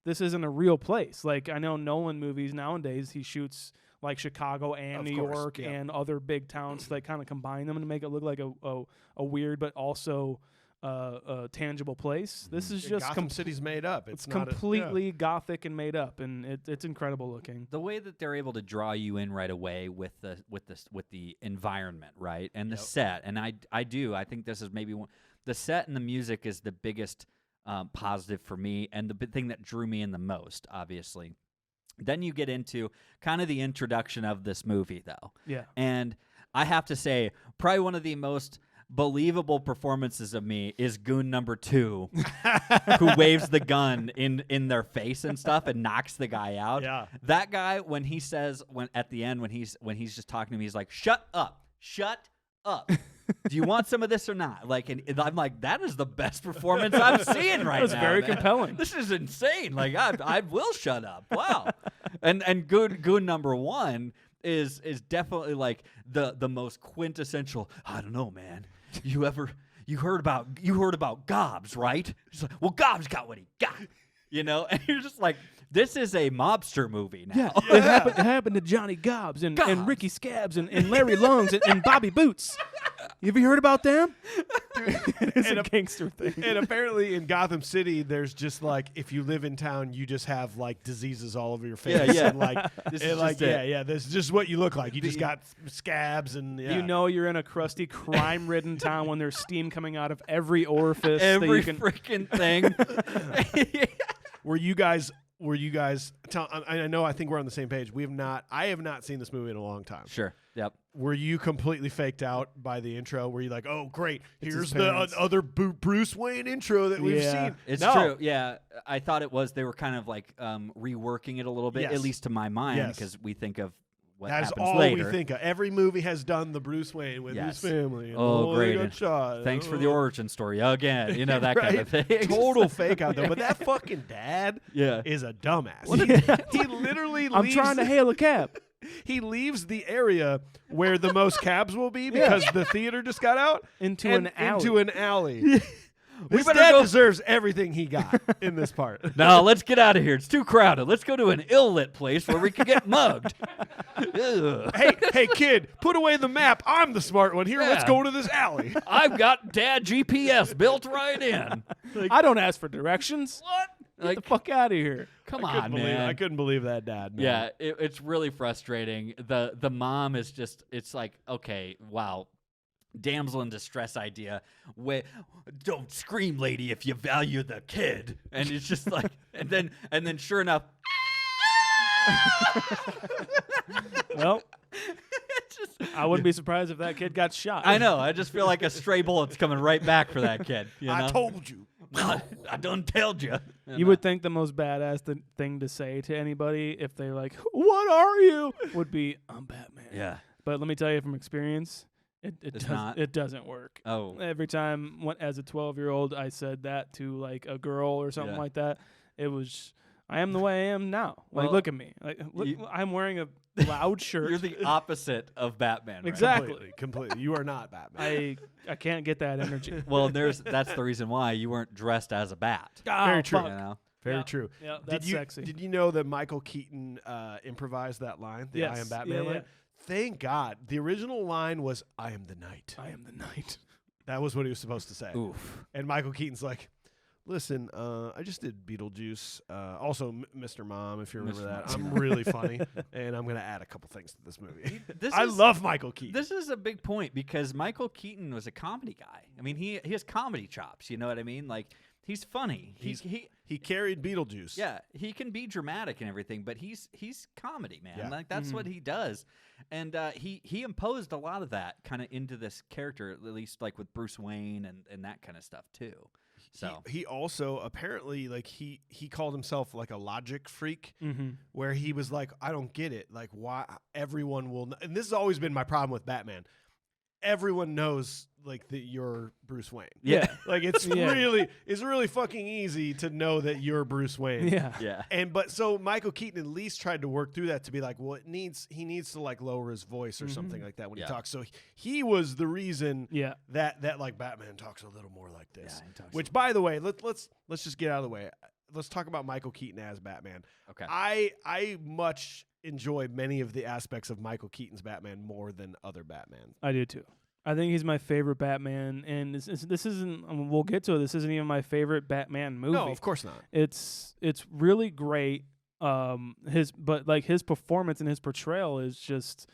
this isn't a real place. Like I know Nolan movies nowadays, he shoots like Chicago and New York and other big towns to like kind of combine them and make it look like a weird but also a tangible place. This is just Gotham City's made up. It's completely gothic and made up, and it's incredible looking. The way that they're able to draw you in right away with the environment, right, and the set, and I think this is maybe one. The set and the music is the biggest positive for me, and the thing that drew me in the most, obviously. Then you get into kind of the introduction of this movie, though. Yeah. And I have to say, probably one of the most believable performances of me is Goon number 2, who waves the gun in their face and stuff and knocks the guy out. Yeah. That guy, when he says, at the end, when he's just talking to me, he's like, shut up. Do you want some of this or not? Like, and I'm like, that is the best performance I'm seeing right now. That's very compelling. This is insane. Like, I will shut up. Wow. And Goon number 1 is definitely like the most quintessential. I don't know, man. You ever you heard about Gobbs, right? He's like, well, Gobbs got what he got, and you're just like, this is a mobster movie now. Yeah, it happened to Johnny Gobbs and Ricky Scabs and Larry Lungs and Bobby Boots. Have you heard about them? It's a gangster thing. And apparently in Gotham City, there's just like, if you live in town, you just have like diseases all over your face. Yeah. And like, this is just what you look like. You just got scabs and You know you're in a crusty, crime-ridden town when there's steam coming out of every orifice. Every freaking thing. Were you guys? I think we're on the same page. I have not seen this movie in a long time. Sure. Yep. Were you completely faked out by the intro? Were you like, oh, great, here's the parents. other Bruce Wayne intro that we've seen? It's true. Yeah. I thought it was, they were kind of like reworking it a little bit, at least to my mind, because we think of what That's happens all later. we think of. Every movie has done the Bruce Wayne with his family. And great. They got shot. Thanks for the origin story again. That kind of thing. Total fake out there. But that fucking dad is a dumbass. He literally leaves. I'm trying to hail a cab. He leaves the area where the most cabs will be because the theater just got out into an alley. This dad deserves everything he got in this part. No, let's get out of here. It's too crowded. Let's go to an ill-lit place where we can get mugged. Hey, kid, put away the map. I'm the smart one here. Let's go to this alley. I've got Dad GPS built right in. I don't ask for directions. What? Get the fuck out of here. Come on, man. I couldn't believe that dad, man. Yeah, it's really frustrating. The mom is just, it's like, okay, wow. Damsel in distress idea. Don't scream, lady, if you value the kid. And it's just like, and then sure enough. Well, I wouldn't be surprised if that kid got shot. I know. I just feel like a stray bullet's coming right back for that kid. I told you. I done told you. You would think the most badass thing to say to anybody if they're like, "What are you?" would be, "I'm Batman." Yeah. But let me tell you from experience, it doesn't work. Oh. Every time as a 12-year-old I said that to like a girl or something like that, it was, I am the way I am now. Like, look at me. Like, I'm wearing a loud shirt. You're the opposite of Batman. Right? Exactly. Completely. You are not Batman. I can't get that energy. Well, that's the reason why you weren't dressed as a bat. Very true. Fuck. Very true. Yeah, that's sexy. Did you know that Michael Keaton improvised that line? The I am Batman line? Thank God. The original line was, I am the night. I am the night. That was what he was supposed to say. Oof. And Michael Keaton's like, listen, I just did Beetlejuice. Also, Mr. Mom, if you remember that. I'm really funny, and I'm going to add a couple things to this movie. I love Michael Keaton. This is a big point because Michael Keaton was a comedy guy. I mean, he has comedy chops. You know what I mean? Like, he's funny. He carried Beetlejuice. Yeah, he can be dramatic and everything, but he's comedy, man. Yeah. Like, that's what he does. And he imposed a lot of that kind of into this character, at least like with Bruce Wayne and that kind of stuff too. So he also apparently like he called himself like a logic freak, where he was like, I don't get it, like why everyone will and this has always been my problem with Batman. Everyone knows like that you're Bruce Wayne. Yeah. Like it's really fucking easy to know that you're Bruce Wayne. Yeah. But so Michael Keaton at least tried to work through that to be like, well, he needs to like lower his voice or something like that when he talks. So he was the reason that like Batman talks a little more like this. Yeah, which by the way, let's just get out of the way. Let's talk about Michael Keaton as Batman. Okay. I much enjoy many of the aspects of Michael Keaton's Batman more than other Batman. I do too. I think he's my favorite Batman, and this isn't. We'll get to it. This isn't even my favorite Batman movie. No, of course not. It's really great. His performance and his portrayal is just.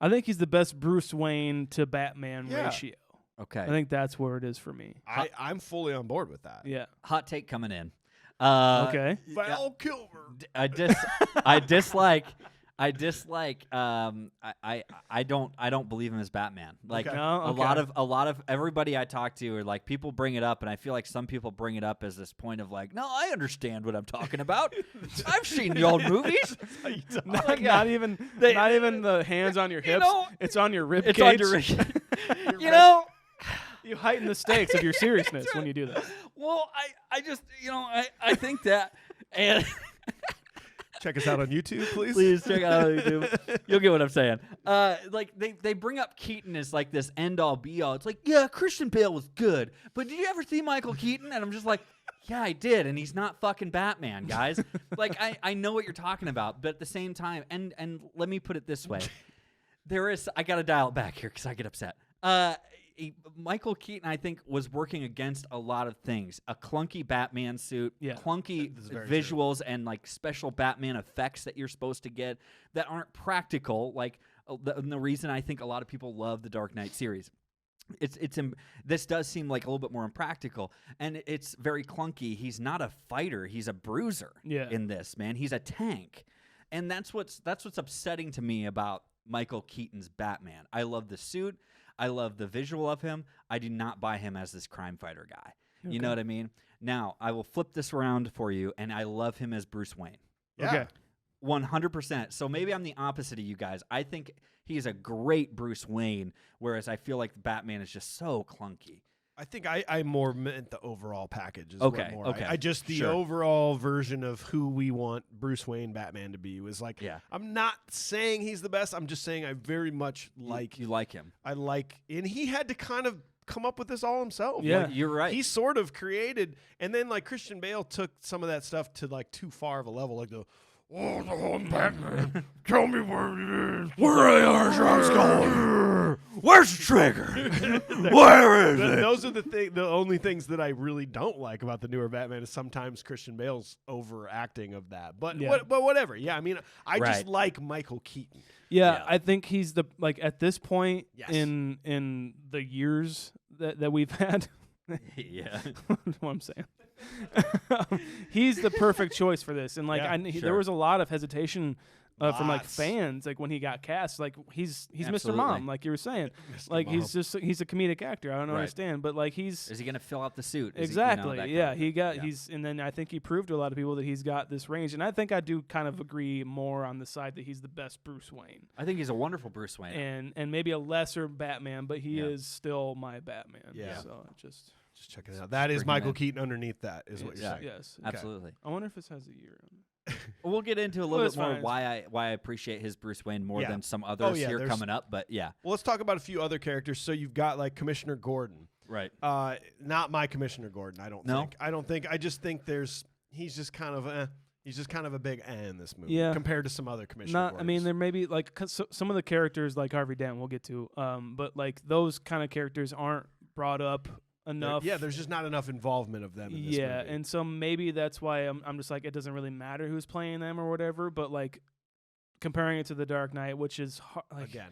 I think he's the best Bruce Wayne to Batman ratio. Okay. I think that's where it is for me. I'm fully on board with that. Yeah. Hot take coming in. Okay. Val Kilmer. I dislike. I don't believe him as Batman. Like a lot of everybody I talk to are like, people bring it up, and I feel like some people bring it up as this point of like, no, I understand what I'm talking about. I've seen the old movies. Not even the hands on your hips. It's on your rib cage. On your rib. You heighten the stakes of your seriousness when you do that. Well, I just I think that and. Check us out on YouTube, please. Please check out on YouTube. You'll get what I'm saying. Like they bring up Keaton as like this end all be all. It's like, yeah, Christian Bale was good, but did you ever see Michael Keaton? And I'm just like, yeah, I did, and he's not fucking Batman, guys. Like I know what you're talking about, but at the same time, and let me put it this way, I gotta dial it back here because I get upset. Michael Keaton, I think, was working against a lot of things. A clunky Batman suit, clunky visuals, and like special Batman effects that you're supposed to get that aren't practical. Like the reason I think a lot of people love the Dark Knight series. This does seem like a little bit more impractical, and it's very clunky. He's not a fighter; he's a bruiser. In this, man, he's a tank, and that's what's upsetting to me about Michael Keaton's Batman. I love the suit. I love the visual of him. I do not buy him as this crime fighter guy. You know what I mean? Now, I will flip this around for you, and I love him as Bruce Wayne. Okay. 100%. So maybe I'm the opposite of you guys. I think he's a great Bruce Wayne, whereas I feel like Batman is just so clunky. I think I more meant the overall package. Okay. I just the overall version of who we want Bruce Wayne Batman to be was like. Yeah. I'm not saying he's the best. I'm just saying I very much like. You like him. I like, and he had to kind of come up with this all himself. Yeah, like, you're right. He sort of created, and then like Christian Bale took some of that stuff to like too far of a level, like I'm Batman. Tell me where it is. Where are Shaun's going? Where's the trigger? Where is it? Those are the only things that I really don't like about the newer Batman is sometimes Christian Bale's overacting of that. But but whatever. Yeah, I mean, I just like Michael Keaton. Yeah, I think he's at this point in the years that we've had. Yeah, that's what I'm saying. He's the perfect choice for this, and like there was a lot of hesitation from like fans, like when he got cast. Like he's Mr. Mom, like you were saying. Like Mom. He's a comedic actor. I don't understand, but like is he gonna fill out the suit? Exactly. And then I think he proved to a lot of people that he's got this range, and I think I do kind of agree more on the side that he's the best Bruce Wayne. I think he's a wonderful Bruce Wayne, and maybe a lesser Batman, but he is still my Batman. Yeah. So just check it out. That is Michael Keaton underneath that is what you're saying. Yes. Okay. Absolutely. I wonder if this has a year on it. We'll get into a little bit more why I appreciate his Bruce Wayne more than some others here coming up, but yeah. Well, let's talk about a few other characters. So you've got like Commissioner Gordon. Right. Not my Commissioner Gordon, I don't think. I just think he's just kind of a big in this movie compared to some other Commissioner Gordons. I mean, there may be like some of the characters like Harvey Dent we'll get to, but like those kind of characters aren't brought up enough. There's just not enough involvement of them in this movie. And so maybe that's why I'm just like, it doesn't really matter who's playing them or whatever, but like comparing it to The Dark Knight, which is again,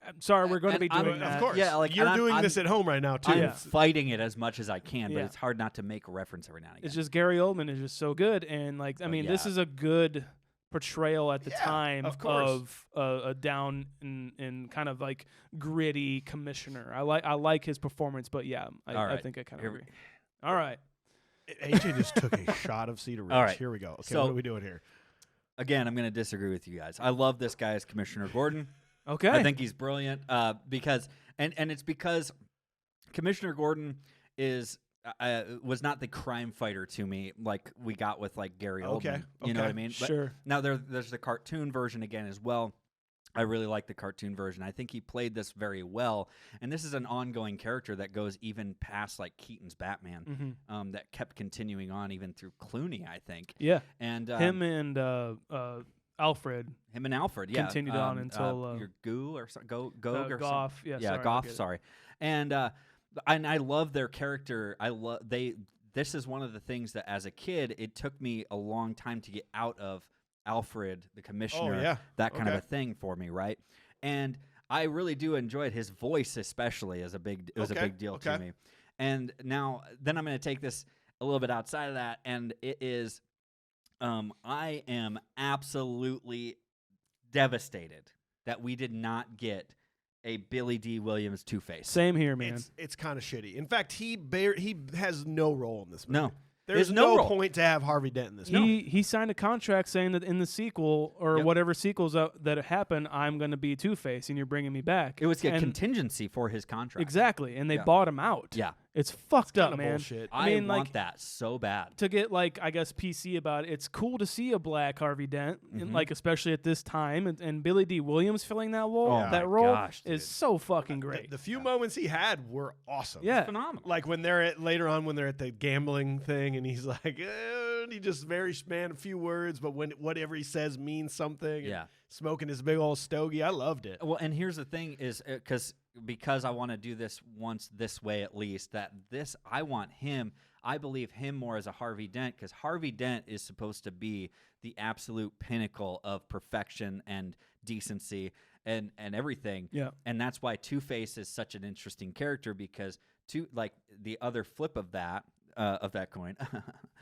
I'm sorry, we're going to be doing that. Of course. Yeah, like you're doing this at home right now too. I'm fighting it as much as I can, but it's hard not to make a reference every now and again. It's just Gary Oldman is just so good, and like this is a good portrayal at the time of a down and kind of like gritty commissioner. I like his performance, but I think I kind of agree. All right. AJ just took a shot of Cedar Ridge. All right. Here we go. Okay, so, what are we doing here? Again, I'm going to disagree with you guys. I love this guy as Commissioner Gordon. Okay. I think he's brilliant because it's because Commissioner Gordon was not the crime fighter to me like we got with like Gary Oldman. You know what I mean? Sure. But now there's the cartoon version again as well. I really like the cartoon version. I think he played this very well. And this is an ongoing character that goes even past like Keaton's Batman, that kept continuing on even through Clooney, I think. Yeah. And him and Alfred. Him and Alfred, continued on until your Goo or Gog or Goff. Goff. Sorry. And I love their character. This is one of the things that as a kid it took me a long time to get out of Alfred the Commissioner, that kind of a thing for me, right? And I really do enjoy it. His voice especially was a big deal to me. And now then I'm going to take this a little bit outside of that, and it is I am absolutely devastated that we did not get a Billy D. Williams Two-Face. Same here, man. It's kind of shitty. In fact, he has no role in this movie. No. There's no point to have Harvey Dent in this movie. He signed a contract saying that in the sequel or whatever sequels that happen, I'm going to be Two-Face and you're bringing me back. It was a contingency for his contract. Exactly, and they bought him out. Yeah. It's fucked up, kinda man. bullshit. I mean, want like, that so bad. to get like I guess PC about it, it's cool to see a black Harvey Dent, and, like especially at this time, and Billy D. Williams filling that role. Oh that my role gosh, is dude. so fucking great. The few moments he had were awesome. Yeah. Phenomenal. Like when they're later on when they're at the gambling thing and he's like, and he just a few words, but when whatever he says means something. Yeah. And smoking his big old stogie. I loved it. Well, and here's the thing is because I want to do this once this way at least, that this I believe him more as a Harvey Dent, because Harvey Dent is supposed to be the absolute pinnacle of perfection and decency and everything. Yeah. And that's why Two-Face is such an interesting character, because the other flip of that coin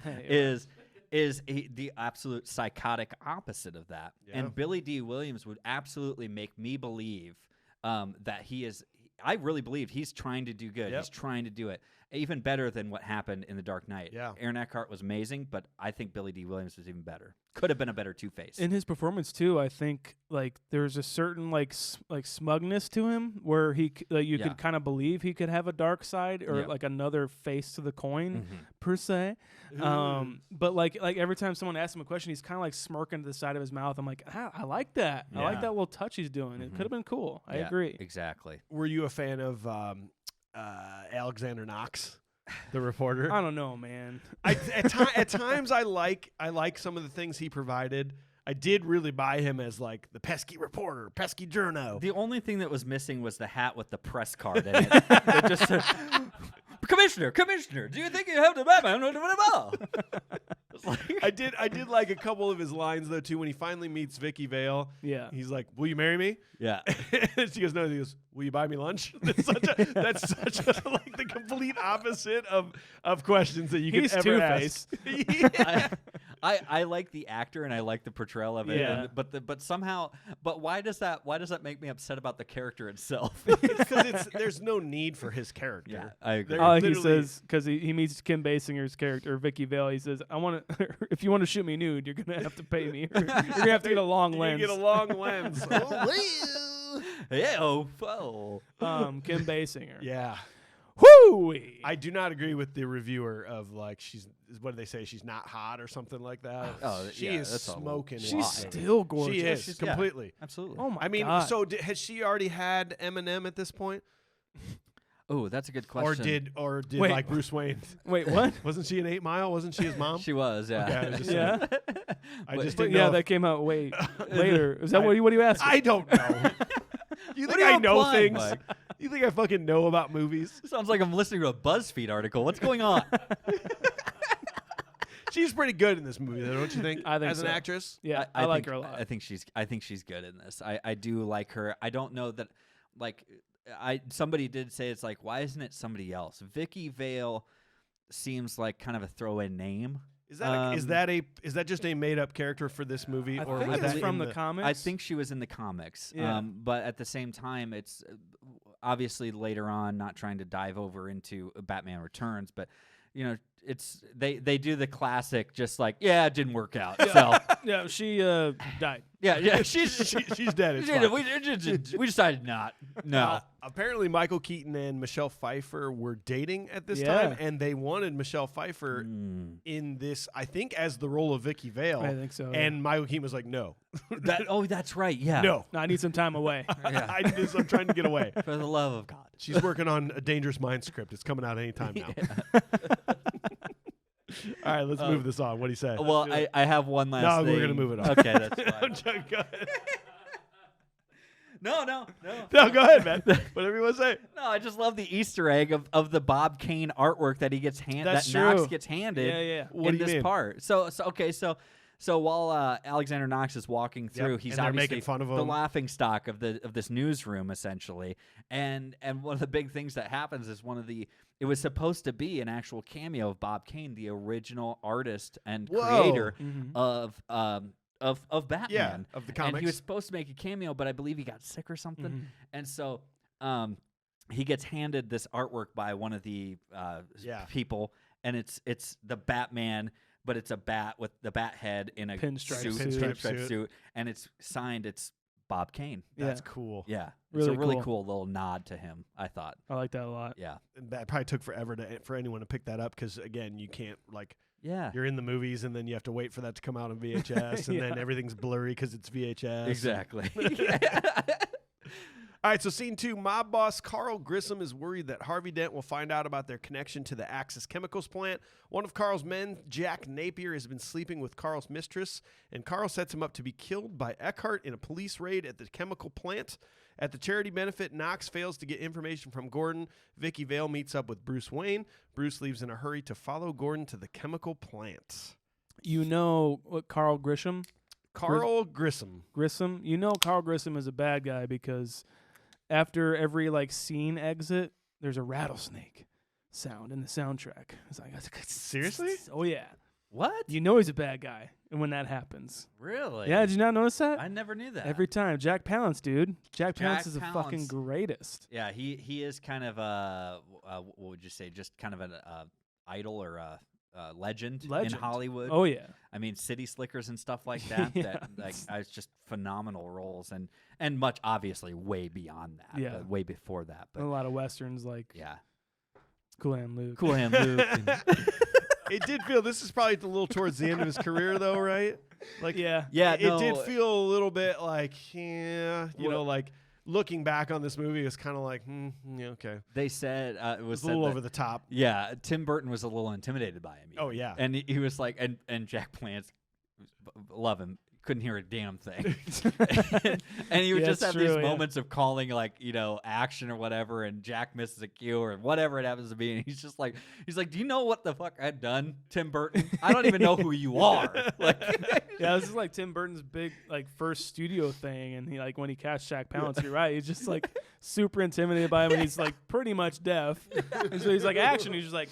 Hey, is the absolute psychotic opposite of that. Yeah. And Billy D. Williams would absolutely make me believe that he is. I really believe he's trying to do good. Yep. He's trying to do it even better than what happened in The Dark Knight. Yeah. Aaron Eckhart was amazing, but I think Billy D. Williams was even better. Could have been a better Two-Face. in his performance too, I think like there's a certain like smugness to him where you Yeah. could kind of believe he could have a dark side or Yeah. like another face to the coin Mhm. per se. Ooh. But like every time someone asks him a question, he's kind of like smirking to the side of his mouth. I'm like, I like that. I like Yeah. that little touch he's doing. It Mhm. could have been cool. I Yeah, agree. Exactly. Were you a fan of Alexander Knox, the reporter? I don't know, man. At times I like some of the things he provided. I did really buy him as like the pesky reporter, pesky journo. The only thing that was missing was the hat with the press card in it. That just said, Commissioner, do you think you have the Batman? I did like a couple of his lines though too when he finally meets Vicky Vale. Yeah. He's like, "Will you marry me?" Yeah. She goes, "No." He goes, "Will you buy me lunch?" That's such a like the complete opposite of questions that you He's could ever Two-Face. ask. I like the actor and I like the portrayal of it. Yeah. But why does that make me upset about the character itself? Because there's no need for his character. Yeah, I agree. There- He literally- says because he meets Kim Basinger's character Vicky Vale. He says, "I want to. If you want to shoot me nude, you're gonna have to pay me. You're gonna have to get a long You lens." get a long lens. Oh, Kim Basinger. yeah. Whoo! I do not agree with the reviewer of like what do they say? She's not hot or something like that. Oh, she yeah, is that's a smoking. She's wine. still gorgeous. She is She's- yeah. completely. Absolutely. Oh my I mean, God. so has she already had Eminem at this point, Oh, that's a good question. or did Wait. like Bruce Wayne? Wait, what? Wasn't she in 8 Mile? Wasn't she his mom? She was, yeah. Okay, I was just Yeah. saying. I But- just But didn't yeah, know. that came out way later. Is that what are you asking? I don't know. You What think are you I know implying, things? Mike? You think I fucking know about movies? Sounds like I'm listening to a BuzzFeed article. What's going on? She's pretty good in this movie, though, don't you think? I think as an so. actress. Yeah, I like think- her a lot. I think she's good in this. I do like her. I don't know that like somebody did say it's like, why isn't it somebody else? Vicky Vale seems like kind of a throwaway name. Is that just a made up character for this movie, I or think was it's that from in the comics. I think she was in the comics. Yeah. But at the same time, it's obviously later on, not trying to dive over into Batman Returns, but you know, it's they do the classic, just like, yeah, it didn't work out. So Yeah, she died. yeah, she's she's dead? It's fine. we decided not. No. Apparently, Michael Keaton and Michelle Pfeiffer were dating at this Yeah. time, and they wanted Michelle Pfeiffer in this, I think, as the role of Vicky Vale. I think so. And Michael Keaton was like, "No, That's right. Yeah. no, No, I need some time away. I'm trying to get away." For the love of God. She's working on a Dangerous Mind script. It's coming out anytime now. All right, let's move this on. What do you say? Well, I have one last No, thing. we're gonna move it on. Okay, that's I'm fine. joking. Go ahead. No. No, go ahead, man. Whatever you want to say. No, I just love the Easter egg of the Bob Kane artwork that he gets That's that Knox true. gets handed Yeah. What in do you this mean? part. So while Alexander Knox is walking through, Yep, he's and they're obviously making fun of the him. laughing stock of this newsroom essentially. And one of the big things that happens is it was supposed to be an actual cameo of Bob Kane, the original artist and Whoa. creator Mhm. of Batman. Yeah, of the And comics. he was supposed to make a cameo, but I believe he got sick or something. Mhm. And so he gets handed this artwork by one of the people, and it's the Batman, but it's a bat with the bat head in a Pinstripe suit, suit. Pinstripe pinstripe suit. suit, and it's signed. It's Bob Kane. That's cool. Yeah, Really it's a really cool. cool little nod to him, I thought. I like that a lot. Yeah. And that probably took forever for anyone to pick that up because, again, you can't, like, Yeah. you're in the movies and then you have to wait for that to come out on VHS and then everything's blurry because it's VHS. Exactly. All right, so scene 2, mob boss Carl Grissom is worried that Harvey Dent will find out about their connection to the Axis Chemicals plant. One of Carl's men, Jack Napier, has been sleeping with Carl's mistress, and Carl sets him up to be killed by Eckhart in a police raid at the chemical plant. At the charity benefit, Knox fails to get information from Gordon. Vicki Vale meets up with Bruce Wayne. Bruce leaves in a hurry to follow Gordon to the chemical plant. You know what Carl Grissom? Carl Grissom. Grissom? You know Carl Grissom is a bad guy because after every like scene exit, there's a rattlesnake sound in the soundtrack. It's like, Seriously? Oh yeah. What? You know he's a bad guy, and when that happens. Really? Yeah, did you not notice that? I never knew that. Every time, Jack Palance, dude. Jack Jack Palance is the fucking Palance. greatest. Yeah, he is kind of a what would you say? Just kind of an idol or a legend in Hollywood. Oh yeah. I mean, City Slickers and stuff like that. Yeah. That like it's just phenomenal roles and much obviously way beyond that. Yeah. Way before that. A But lot of westerns like yeah, Cool Hand Luke. Cool Hand Luke. It did feel, this is probably a little towards the end of his career, though, right? Like, Yeah. Yeah, it did feel a little bit like, you know, like looking back on this movie, it's kind of like, yeah, okay. They said it was It's a little said over the top. Yeah, Tim Burton was a little intimidated by him. Oh, yeah. And he was like, and Jack Palance, love him, couldn't hear a damn thing. And he would Yeah, just it's have these true, yeah. moments of calling, like, you know, action or whatever, and Jack misses a cue or whatever it happens to be. And he's like, do you know what the fuck I've done, Tim Burton? I don't even know who you are. Like, Yeah, this is like Tim Burton's big like first studio thing, and he like when he cast Jack Palance, you're right. He's just like super intimidated by him, and he's like pretty much deaf. And so he's like action. He's just like,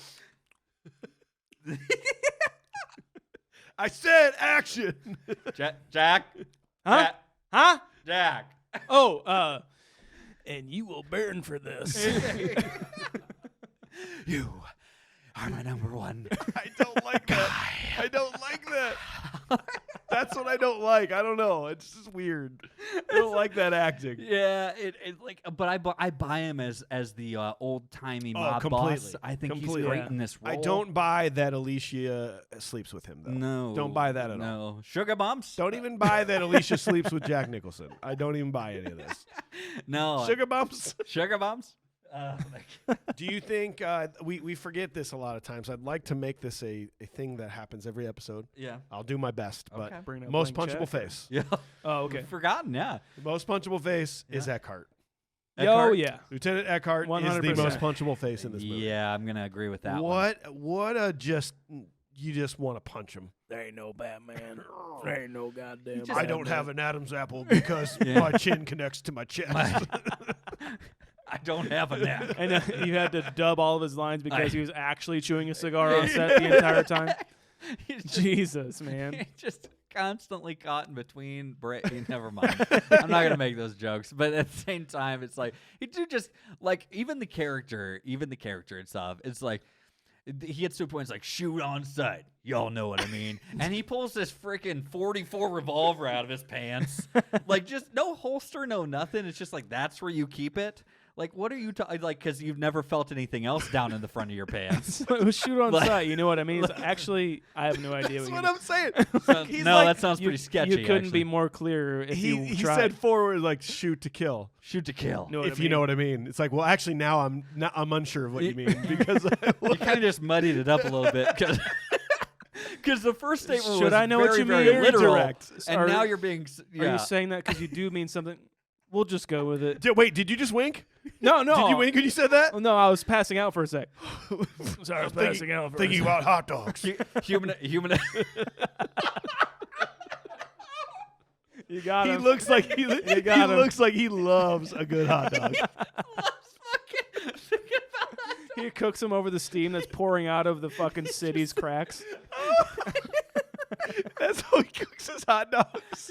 I said action. Jack, huh, huh? Jack. Oh, and you will burn for this. You are my number one. I don't like that. I don't like that. That's what I don't like. I don't know. It's just weird. I don't like that acting. Yeah, it like, but I buy him as the old timey mob boss. I think he's great Yeah. in this role. I don't buy that Alicia sleeps with him, though. No, Don't buy that at all. No sugar bumps. Don't even buy that Alicia sleeps with Jack Nicholson. I don't even buy any of this. No Sugar bumps? sugar bumps. Do you think we forget this a lot of times? I'd like to make this a thing that happens every episode. Yeah. I'll do my best, but Okay. Bring a most blank punchable check. face. Yeah. Oh, okay. Forgotten. Yeah. The most punchable face is Yeah. Eckhart. Yo, Eckhart? yeah. Lieutenant Eckhart is 100%. the most punchable face in this movie. Yeah, I'm gonna agree with that. One. What a you just want to punch him. There ain't no Batman. There ain't no goddamn. I don't have an Adam's apple because my chin connects to my chest. I don't have a neck. And you had to dub all of his lines because he was actually chewing a cigar on set the entire time. He's just, Jesus, man. he's just constantly caught in between. Never mind. I'm not gonna make those jokes, but at the same time, it's like he do just like even the character itself. It's like he gets to a point. It's like shoot on sight. Y'all know what I mean. And he pulls this freaking 44 revolver out of his pants, like just no holster, no nothing. It's just like that's where you keep it. Like, what are you like? Because you've never felt anything else down in the front of your pants. It was shoot on Like- sight. You know what I mean? It's actually, I have no idea That's what what you I'm saying. So- no, that sounds pretty sketchy. You couldn't actually. be more clear if you He tried. said forward like shoot to kill. shoot to kill. Know what If I you know mean? what I mean. It's like, well, actually now I'm unsure of what you mean because You kind of just muddied it up a little bit because the first statement Should was I know very, what you very mean? Very literal, direct. and Are- now you're being. Are you saying that because you do mean something? We'll just go with it. Wait, did you just wink? No, no. Did you wink when you said that? Oh, no, I was passing out for a sec. Sorry, I was passing out for a Thinking sec. about hot dogs. human. You got He him. looks like he got him. looks like he loves a good hot dog. He cooks them over the steam that's pouring out of the fucking city's cracks. That's how he cooks his hot dogs.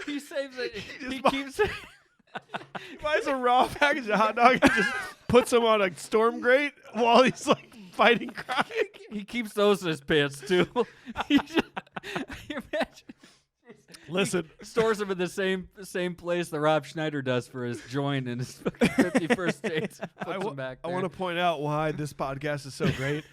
he saves it. He just keeps. He buys a raw package of hot dog and just puts them on a storm grate while he's like fighting crime. He keeps those in his pants too. You imagine. Listen, stores him in the same place that Rob Schneider does for his joint and his 51st dates. Puts him back I there. want to point out why this podcast is so great.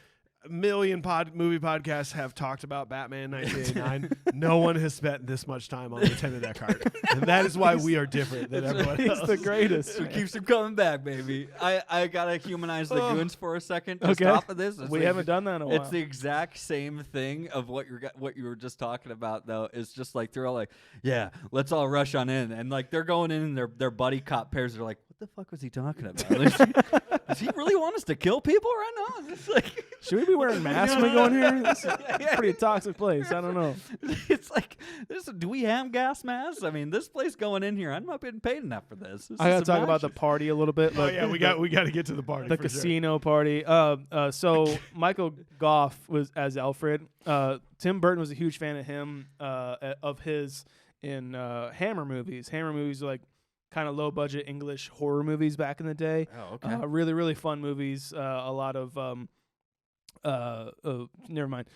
A million movie podcasts have talked about Batman 1989. No one has spent this much time on Lieutenant Eckhart. And that is why we are different than everyone else. He's the greatest. It keeps him coming back, baby. I gotta humanize the goons for a second. Just off of this, We haven't done that in a while. It's the exact same thing of what you were just talking about, though. It's just like they're all like, "Yeah, let's all rush on in," and like they're going in, and their buddy cop pairs are like, "What the fuck was he talking about? Like, does he really want us to kill people right now?" It's like, should we be wearing masks when we go in here? This is a pretty toxic place. I don't know. It's like, do we have gas masks? I mean, this place going in here, I'm not being paid enough for this. I gotta talk about the party a little bit. Oh yeah, we got to get to the party. The casino party. So Michael Goff was as Alfred. Tim Burton was a huge fan of him, of his in Hammer movies. Hammer movies are like kind of low budget English horror movies back in the day. Oh, okay. Really, really fun movies. A lot of never mind.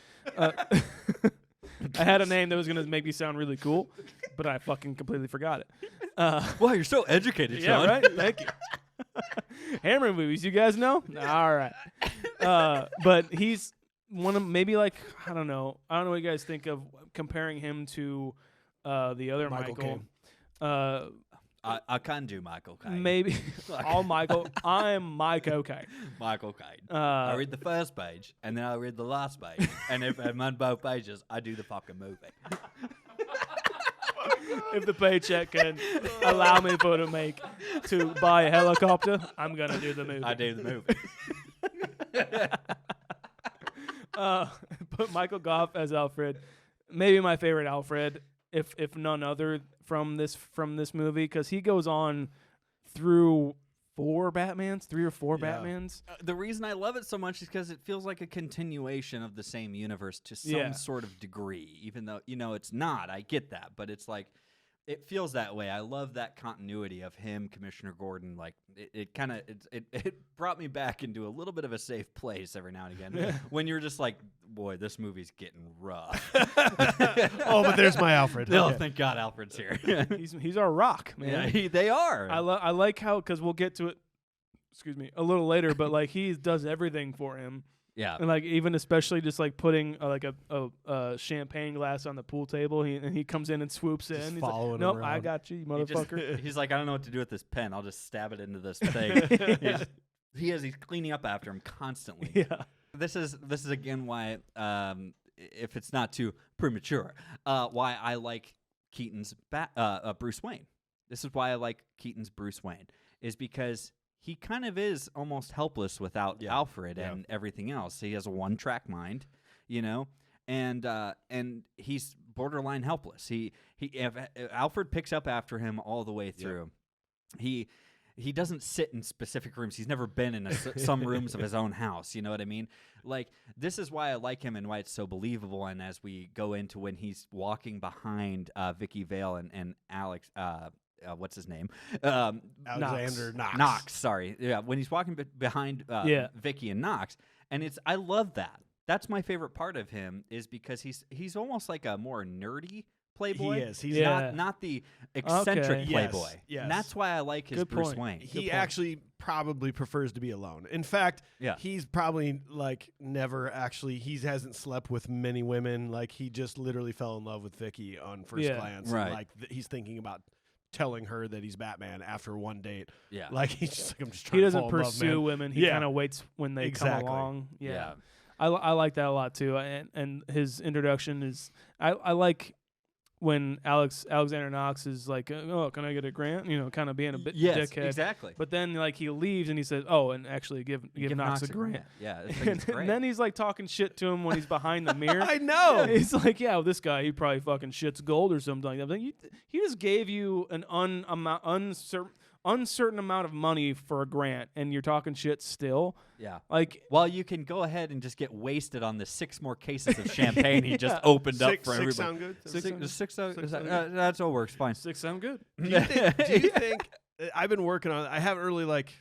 I had a name that was gonna make me sound really cool, but I fucking completely forgot it. Wow, you're so educated, Yeah, Shaun. right. Thank you. Hammer movies, you guys know? All right. But he's one of maybe like I don't know what you guys think of comparing him to the other Michael. I can do Michael Caine. Maybe all Michael. I'm Mike OK. Michael Caine. I read the first page and then I read the last page, and if I'm on both pages, I do the fucking movie. If the paycheck can allow me to buy a helicopter, I'm gonna do the movie. I do the movie. Put Michael Goff as Alfred. Maybe my favorite Alfred, if none other from this movie, because he goes on through 3 or 4 Batmans. The reason I love it so much is because it feels like a continuation of the same universe to some sort of degree, even though, it's not. I get that, but it's like, it feels that way. I love that continuity of him, Commissioner Gordon. Like, it brought me back into a little bit of a safe place every now and again when you're just like, boy, this movie's getting rough. Oh, but there's my Alfred. Oh, thank God Alfred's here. He's our rock, man. Yeah, they are. I like how, because we'll get to it, a little later, but like he does everything for him. Yeah, and like even especially just like putting like a champagne glass on the pool table, he comes in and swoops in. He's like, nope, I got you, motherfucker. He's like, I don't know what to do with this pen. I'll just stab it into this thing. He's cleaning up after him constantly. Yeah, this is again why, if it's not too premature, why I like Keaton's Bruce Wayne. This is why I like Keaton's Bruce Wayne, is because he kind of is almost helpless without Alfred and everything else. He has a one-track mind, and he's borderline helpless. If Alfred picks up after him all the way through. He doesn't sit in specific rooms. He's never been in some rooms of his own house. You know what I mean? Like, this is why I like him and why it's so believable. And as we go into when he's walking behind Vicki Vale and Alex, what's his name? Alexander Knox. Knox, sorry. Yeah, when he's walking behind Vicki and Knox. And I love that. That's my favorite part of him, is because he's almost like a more nerdy playboy. He is. He's not the eccentric playboy. Yes. And that's why I like his Bruce Wayne. He actually probably prefers to be alone. In fact, he's probably like never actually. He hasn't slept with many women. Like, he just literally fell in love with Vicki on first glance. Right. And, like he's thinking about telling her that he's Batman after one date. Yeah. Like, he's just like, I'm just trying he to doesn't fall pursue in love, women. He kind of waits when they come along. Yeah. I like that a lot too. And his introduction is I like when Alexander Knox is like, oh, can I get a grant? Kind of being a bit dickhead. Exactly. But then like he leaves and he says, oh, and actually give Knox a grant. Yeah. And then he's like talking shit to him when he's behind the mirror. I know. He's like, yeah, well, this guy, he probably fucking shits gold or something like that. But he just gave you an uncertain amount of money for a grant, and you're talking shit still. Yeah. Like, well, you can go ahead and just get wasted on the 6 more cases of champagne he just opened up for everybody. Sound good? Six sound good? That's all works fine. 6 sound good. Do you think I've been working on it. I haven't really like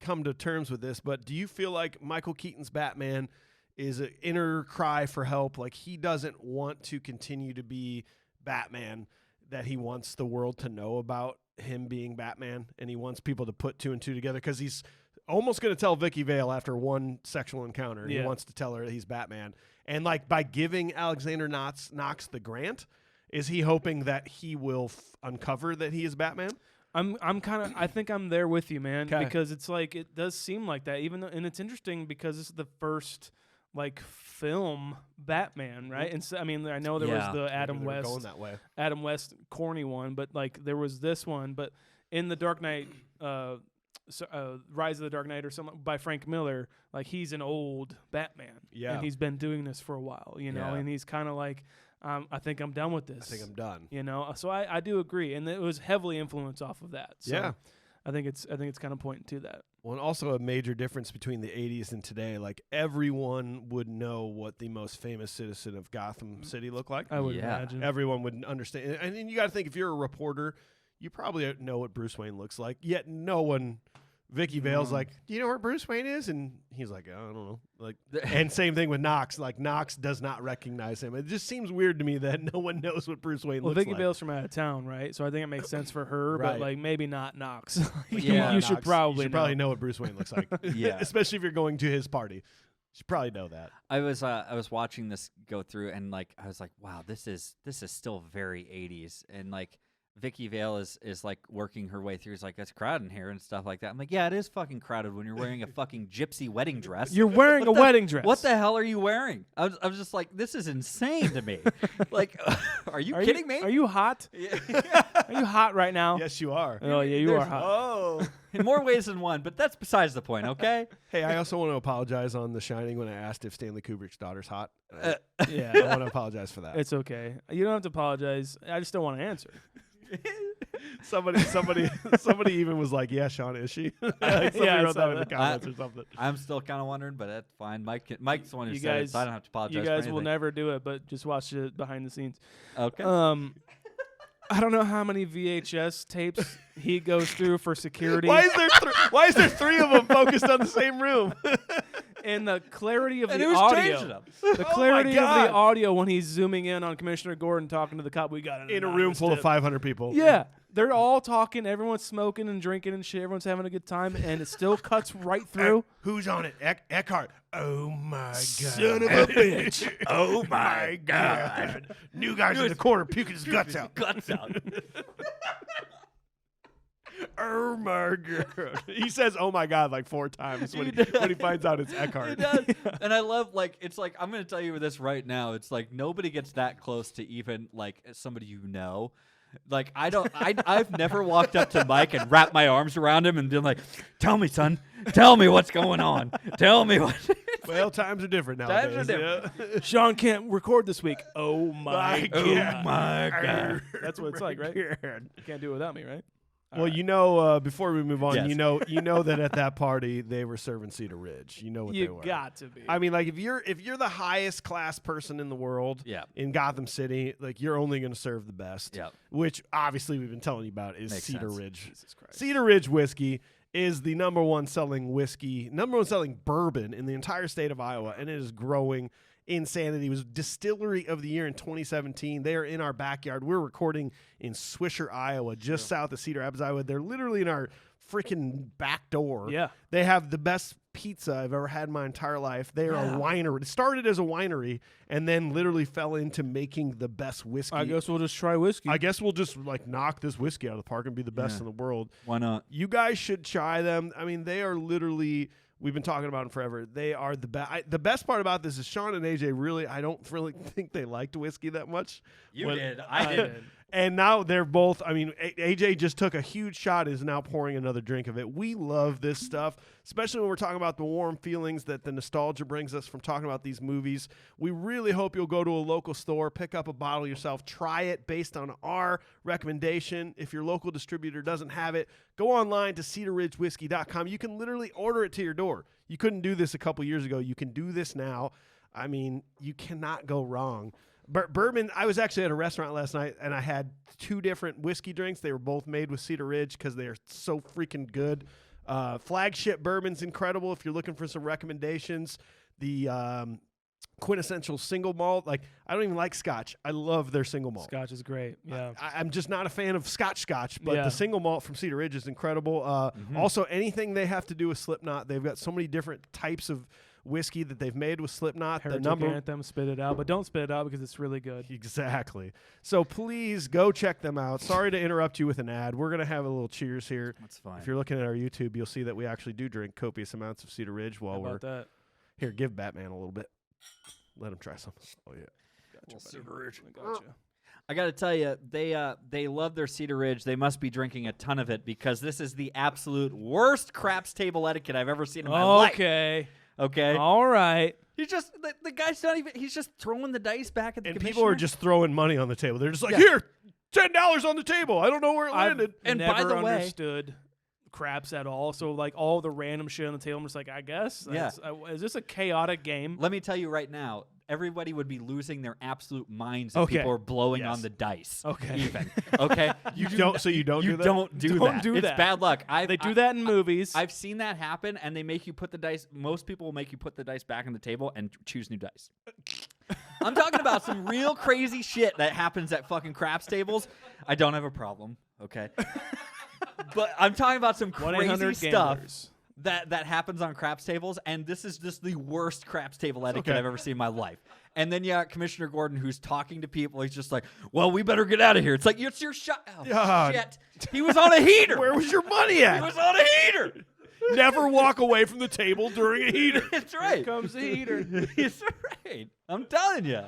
come to terms with this, but do you feel like Michael Keaton's Batman is an inner cry for help? Like, he doesn't want to continue to be Batman, that he wants the world to know about him being Batman, and he wants people to put 2 and 2 together because he's almost going to tell Vicki Vale after one sexual encounter. Yeah. He wants to tell her that he's Batman. And like by giving Alexander Knox the grant, is he hoping that he will uncover that he is Batman? I think I'm there with you, man, 'Kay. because it's like it does seem like that, even though, and it's interesting because this is the first like film Batman, right? And so, I mean, I know there was the Adam Maybe they were West, going that way. Adam West corny one, but like there was this one, but in the Dark Knight, Rise of the Dark Knight or something by Frank Miller, like he's an old Batman, and he's been doing this for a while, you know, and he's kind of like, I think I'm done with this. I think I'm done. You know, so I do agree, and it was heavily influenced off of that. So Yeah. I think it's kind of pointing to that. Well, and also a major difference between the 80s and today, like everyone would know what the most famous citizen of Gotham City looked like. I would imagine. Everyone would understand. And then you got to think, if you're a reporter, you probably know what Bruce Wayne looks like, yet no one... Vicki Vale's like, do you know where Bruce Wayne is? And he's like, I don't know. Like, and same thing with Knox. Like, Knox does not recognize him. It just seems weird to me that no one knows what Bruce Wayne looks Vicki like. Vale's from out of town, right? So I think it makes sense for her, Right. but like maybe not Knox. Yeah, you should Knox, probably know what Bruce Wayne looks like. Yeah. Especially if you're going to his party. You should probably know that. I was watching this go through, and like I was like, wow, this is still very 80s, and like Vicki Vale is like working her way through. It's like, it's crowded in here and stuff like that. I'm like, yeah, it is fucking crowded when you're wearing a fucking gypsy wedding dress. You're wearing a wedding dress. What the hell are you wearing? I was just like, this is insane to me. Like, are you kidding me? Are you hot? Are you hot right now? Yes, you are. Oh yeah, you are hot. Oh. In more ways than one, but that's besides the point, okay? Hey, I also want to apologize on The Shining when I asked if Stanley Kubrick's daughter's hot. Yeah, I want to apologize for that. it's okay. You don't have to apologize. I just don't want to answer. Somebody even was like, "Yeah, Shaun, is she?" Like somebody Yeah, I wrote saw that in the that. comments or something. I'm still kind of wondering, but that's fine. Mike's the one who You said it, guys- so I don't have to apologize You for guys will anything. never do it, but just watch it behind the scenes. Okay. I don't know how many VHS tapes he goes through for security. Why is there 3 of them focused on the same room? And the clarity of And the who's changing audio. them? The Oh my clarity of God. the audio when he's zooming in on Commissioner Gordon talking to the cop. We got an In a room anonymous full of tip. 500 people. Yeah. They're all talking. Everyone's smoking and drinking and shit. Everyone's having a good time. And it still cuts right through. Who's on it? Eckhart. Oh my God. Son of a bitch. Oh my God. New guy's in the corner puking his guts out. Guts out. Oh my God. He says, "Oh my God," like 4 times when he finds out it's Eckhart. He does. And I love, like, it's like, I'm going to tell you this right now. It's like nobody gets that close to even, like, somebody you know. Like, I've never walked up to Mike and wrapped my arms around him and been like, tell me, son. Tell me what's going on. Tell me what. Well, times are different nowadays. Times are different. Yeah. Sean can't record this week. Oh my Oh God. my God. That's what it's like, right? You can't do it without me, right? Well, you know, before we move on, Yes. you know that at that party they were serving Cedar Ridge. You know what they You were. got to be. I mean, like if you're the highest class person in the world, Yeah. in Gotham City, like you're only going to serve the best. Yeah. Which obviously we've been telling you about is Makes Cedar sense. Ridge. Jesus Christ. Cedar Ridge whiskey is the number one selling bourbon in the entire state of Iowa, and it is growing insanity. It was Distillery of the Year in 2017. They are in our backyard. We're recording in Swisher, Iowa, just south of Cedar Rapids, Iowa. They're literally in our freaking back door. Yeah. They have the best pizza I've ever had in my entire life. They are a winery. It started as a winery and then literally fell into making the best whiskey. I guess we'll just try whiskey. I guess we'll just like knock this whiskey out of the park and be the best Yeah. in the world. Why not? You guys should try them. I mean, they are literally, we've been talking about them forever. They are the best. The best part about this is Shaun and AJ really, I don't really think they liked whiskey that much. You When- did. I did. And now they're both, I mean, AJ just took a huge shot, is now pouring another drink of it. We love this stuff, especially when we're talking about the warm feelings that the nostalgia brings us from talking about these movies. We really hope you'll go to a local store, pick up a bottle yourself, try it based on our recommendation. If your local distributor doesn't have it, go online to cedarridgewhiskey.com. You can literally order it to your door. You couldn't do this a couple years ago. You can do this now. I mean, you cannot go wrong. Bourbon, I was actually at a restaurant last night, and I had 2 different whiskey drinks. They were both made with Cedar Ridge because they are so freaking good. Flagship bourbon's incredible if you're looking for some recommendations. The quintessential single malt. Like, I don't even like Scotch. I love their single malt. Scotch is great. Yeah. I'm just not a fan of Scotch, but Yeah. the single malt from Cedar Ridge is incredible. Also, anything they have to do with Slipknot, they've got so many different types of whiskey that they've made with Slipknot. Heretic Anthem, spit it out, but don't spit it out because it's really good. Exactly. So please go check them out. Sorry to interrupt you with an ad. We're going to have a little cheers here. That's fine. If you're looking at our YouTube, you'll see that we actually do drink copious amounts of Cedar Ridge while How we're about that? here. Give Batman a little bit. Let him try some. Oh yeah. Gotcha, buddy. I gotcha. I got to tell you, they love their Cedar Ridge. They must be drinking a ton of it because this is the absolute worst craps table etiquette I've ever seen in my life. Okay. All right. He's just the guy's not even. He's just throwing the dice back at the And commissioner. people are just throwing money on the table. They're just like, here, $10 on the table. I don't know where it landed. And Never by the way- understood craps at all. So like all the random shit on the table, I'm just like, I guess. Yeah. Is this a chaotic game? Let me tell you right now, everybody would be losing their absolute minds if Okay. people are blowing Yes. on the dice. Okay. Even. Okay. You don't. So you don't You do that. don't do Don't that. do It's that. bad luck. They do that in movies. I've seen that happen, and they make you put the dice. Most people will make you put the dice back on the table and choose new dice. I'm talking about some real crazy shit that happens at fucking craps tables. I don't have a problem, okay? But I'm talking about some crazy 1-800 stuff gamblers. that happens on craps tables, and this is just the worst craps table etiquette Okay. I've ever seen in my life. And then you got Commissioner Gordon, who's talking to people. He's just like, well, we better get out of here. It's like, it's your shot. Oh, God. shit. He was on a heater. Where was your money He at? was on a heater. Never walk away from the table during a heater. That's right. Comes the heater. He's right. I'm telling you.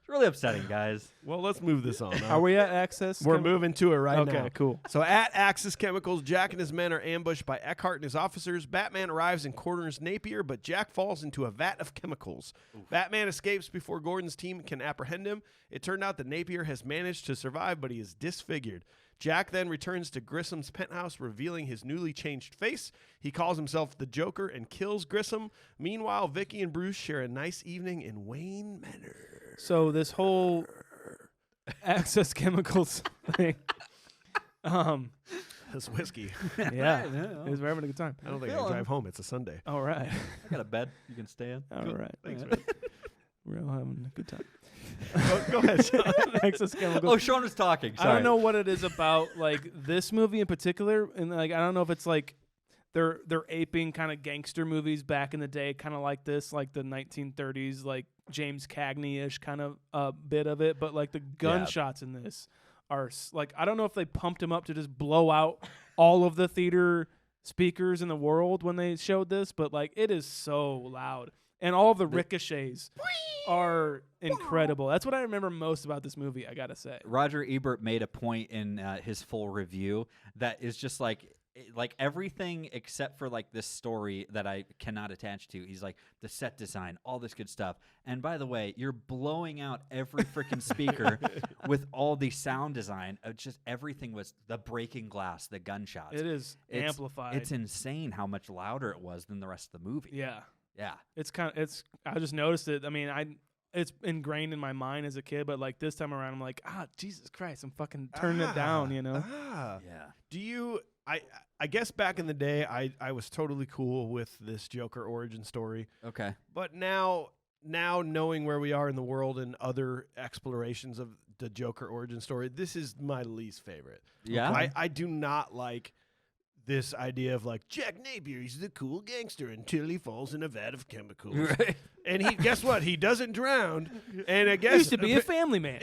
It's really upsetting, guys. Well, let's move this on. Are we at Access? We're moving to it right now. Okay, cool. So at Axis Chemicals, Jack and his men are ambushed by Eckhart and his officers. Batman arrives and corners Napier, but Jack falls into a vat of chemicals. Batman escapes before Gordon's team can apprehend him. It turned out that Napier has managed to survive, but he is disfigured. Jack then returns to Grissom's penthouse, revealing his newly changed face. He calls himself the Joker and kills Grissom. Meanwhile, Vicky and Bruce share a nice evening in Wayne Manor. So this whole Access Chemicals thing. This whiskey. Yeah. We're having a good time. I don't think I can drive home. It's a Sunday. All right. I got a bed you can stay in. All right. Thanks, All man. right. We're all having a good time. Go ahead, Shaun. Access Chemicals. Oh, Shaun was talking. Sorry. I don't know what it is about like this movie in particular, and like I don't know if it's like they're aping kind of gangster movies back in the day, kind of like this, like the 1930s, like James Cagney-ish kind of bit of it, but like the gunshots in this are like I don't know if they pumped him up to just blow out all of the theater speakers in the world when they showed this, but like it is so loud. And all of the ricochets are incredible. That's what I remember most about this movie, I gotta say. Roger Ebert made a point in his full review that is just like everything except for like this story that I cannot attach to. He's like the set design, all this good stuff. And by the way, you're blowing out every freaking speaker with all the sound design. Just everything was the breaking glass, the gunshots. It is amplified. It's insane how much louder it was than the rest of the movie. Yeah. Yeah. I just noticed it. I mean, it's ingrained in my mind as a kid, but like this time around, I'm like, Jesus Christ, I'm fucking turning it down, you know? Yeah. Do you? I guess back in the day, I was totally cool with this Joker origin story. Okay. But now knowing where we are in the world and other explorations of the Joker origin story, this is my least favorite. Yeah. I do not like this idea of like Jack Napier, he's the cool gangster until he falls in a vat of chemicals. Right. And he, guess what? He doesn't drown. And I guess He used to be a family man.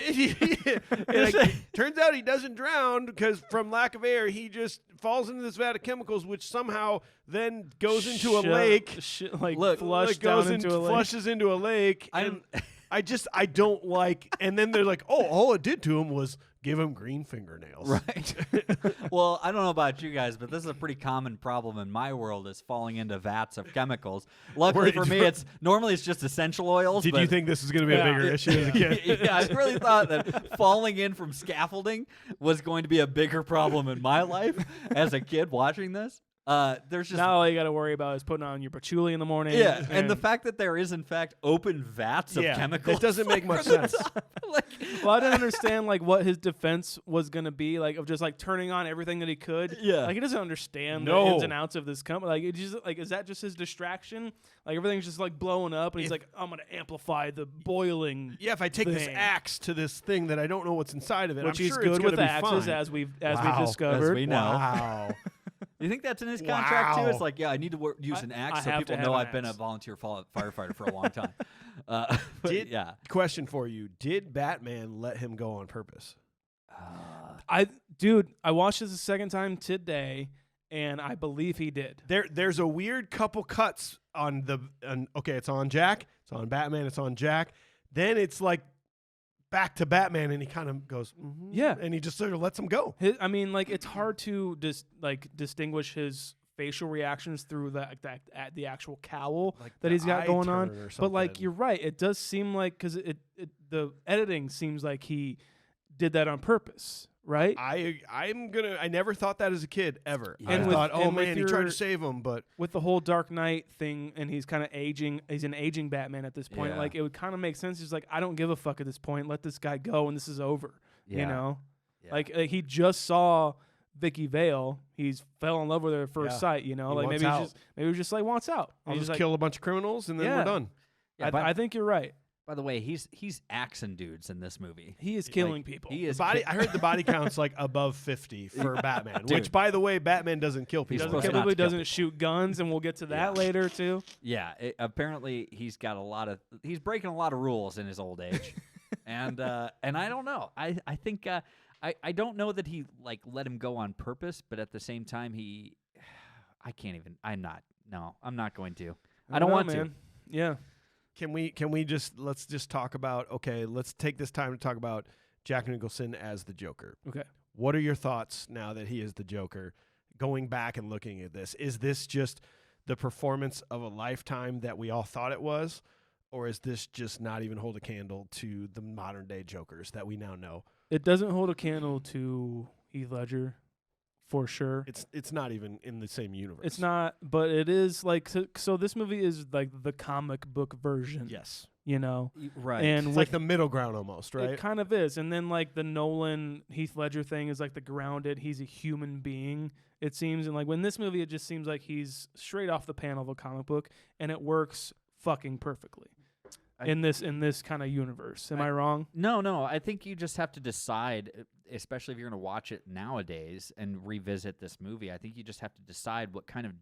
turns out he doesn't drown because from lack of air, he just falls into this vat of chemicals, which somehow then goes into a lake. Look, flushed down into a lake. Flushes into a lake. And I don't like. And then they're like, oh, all it did to him was give him green fingernails. Right. Well, I don't know about you guys, but this is a pretty common problem in my world is falling into vats of chemicals. Luckily for me, it's just essential oils. Did you think this was going to be a bigger issue as a kid? Yeah, I really thought that falling in from scaffolding was going to be a bigger problem in my life as a kid watching this. There's just now all you got to worry about is putting on your patchouli in the morning. yeah, and the fact that there is in fact open vats of chemicals. It doesn't make much sense. Well, I didn't understand like what his defense was gonna be, like of just like turning on everything that he could. Yeah. Like he doesn't understand the No. ins and outs of this company. Like it just like is that just his distraction? Like everything's just like blowing up, and he's like, I'm gonna amplify the boiling. Yeah, if I take this thing. axe to this thing that I don't know what's inside of it, Which I'm he's sure good it's gonna with be axes, fine. as we've Wow. discovered. As we know. Wow. You think that's in his contract too? Wow. It's like, yeah, I need to use an axe I so have people to have know an I've been a axe. volunteer firefighter for a long time. But yeah. Question for you: did Batman let him go on purpose? I watched this a second time today, and I believe he did. There's a weird couple cuts on okay, it's on Jack, it's on Batman, it's on Jack. Then it's like back to Batman, and he kind of goes, Yeah. and he just sort of lets him go. I mean, like it's hard to distinguish his facial reactions through the actual cowl Like that the he's got eye going on. turn or But like something. you're right, it does seem like because the editing seems like he did that on purpose, right? I never thought that as a kid ever. Yeah. I And thought, oh with man, he tried your- to save him, but With the whole Dark Knight thing, and he's kind of aging. He's an aging Batman at this point. Yeah. Like it would kind of make sense. He's like, I don't give a fuck at this point. Let this guy go, and this is over. You Yeah. know, Yeah. like he just saw Vicky Vale. He's fell in love with her at first Yeah. sight. You know, He like wants maybe out. he just like wants out. I'll And he's just like, kill a bunch of criminals and then Yeah. we're done. Yeah, but- I think you're right. By the way, he's axing dudes in this movie. He is Like, killing people. He The is body. I heard the body count's like above 50 for Batman. Dude. Which, by the way, Batman doesn't kill He people. doesn't supposed kill not people. He to kill doesn't shoot guns, and we'll get to that Yeah. later too. Yeah, apparently he's got he's breaking a lot of rules in his old age, and I don't know. I think I don't know that he like let him go on purpose, but at the same time I'm not going to. I don't know, want man. to. Yeah. Can we let's just talk about, okay, let's take this time to talk about Jack Nicholson as the Joker. Okay. What are your thoughts now that he is the Joker? Going back and looking at this, is this just the performance of a lifetime that we all thought it was? Or is this just not even hold a candle to the modern day Jokers that we now know? It doesn't hold a candle to Heath Ledger, for sure. It's not even in the same universe. It's not, but it is like so. This movie is like the comic book version. Yes. You know, Right. and It's with like the middle ground almost, right? It kind of is. And then like the Nolan Heath Ledger thing is like the grounded, he's a human being, it seems. And like when this movie, it just seems like he's straight off the panel of a comic book, and it works fucking perfectly in this kind of universe. Am I wrong? No. I think you just have to decide, especially if you're going to watch it nowadays and revisit this movie. I think you just have to decide what kind of,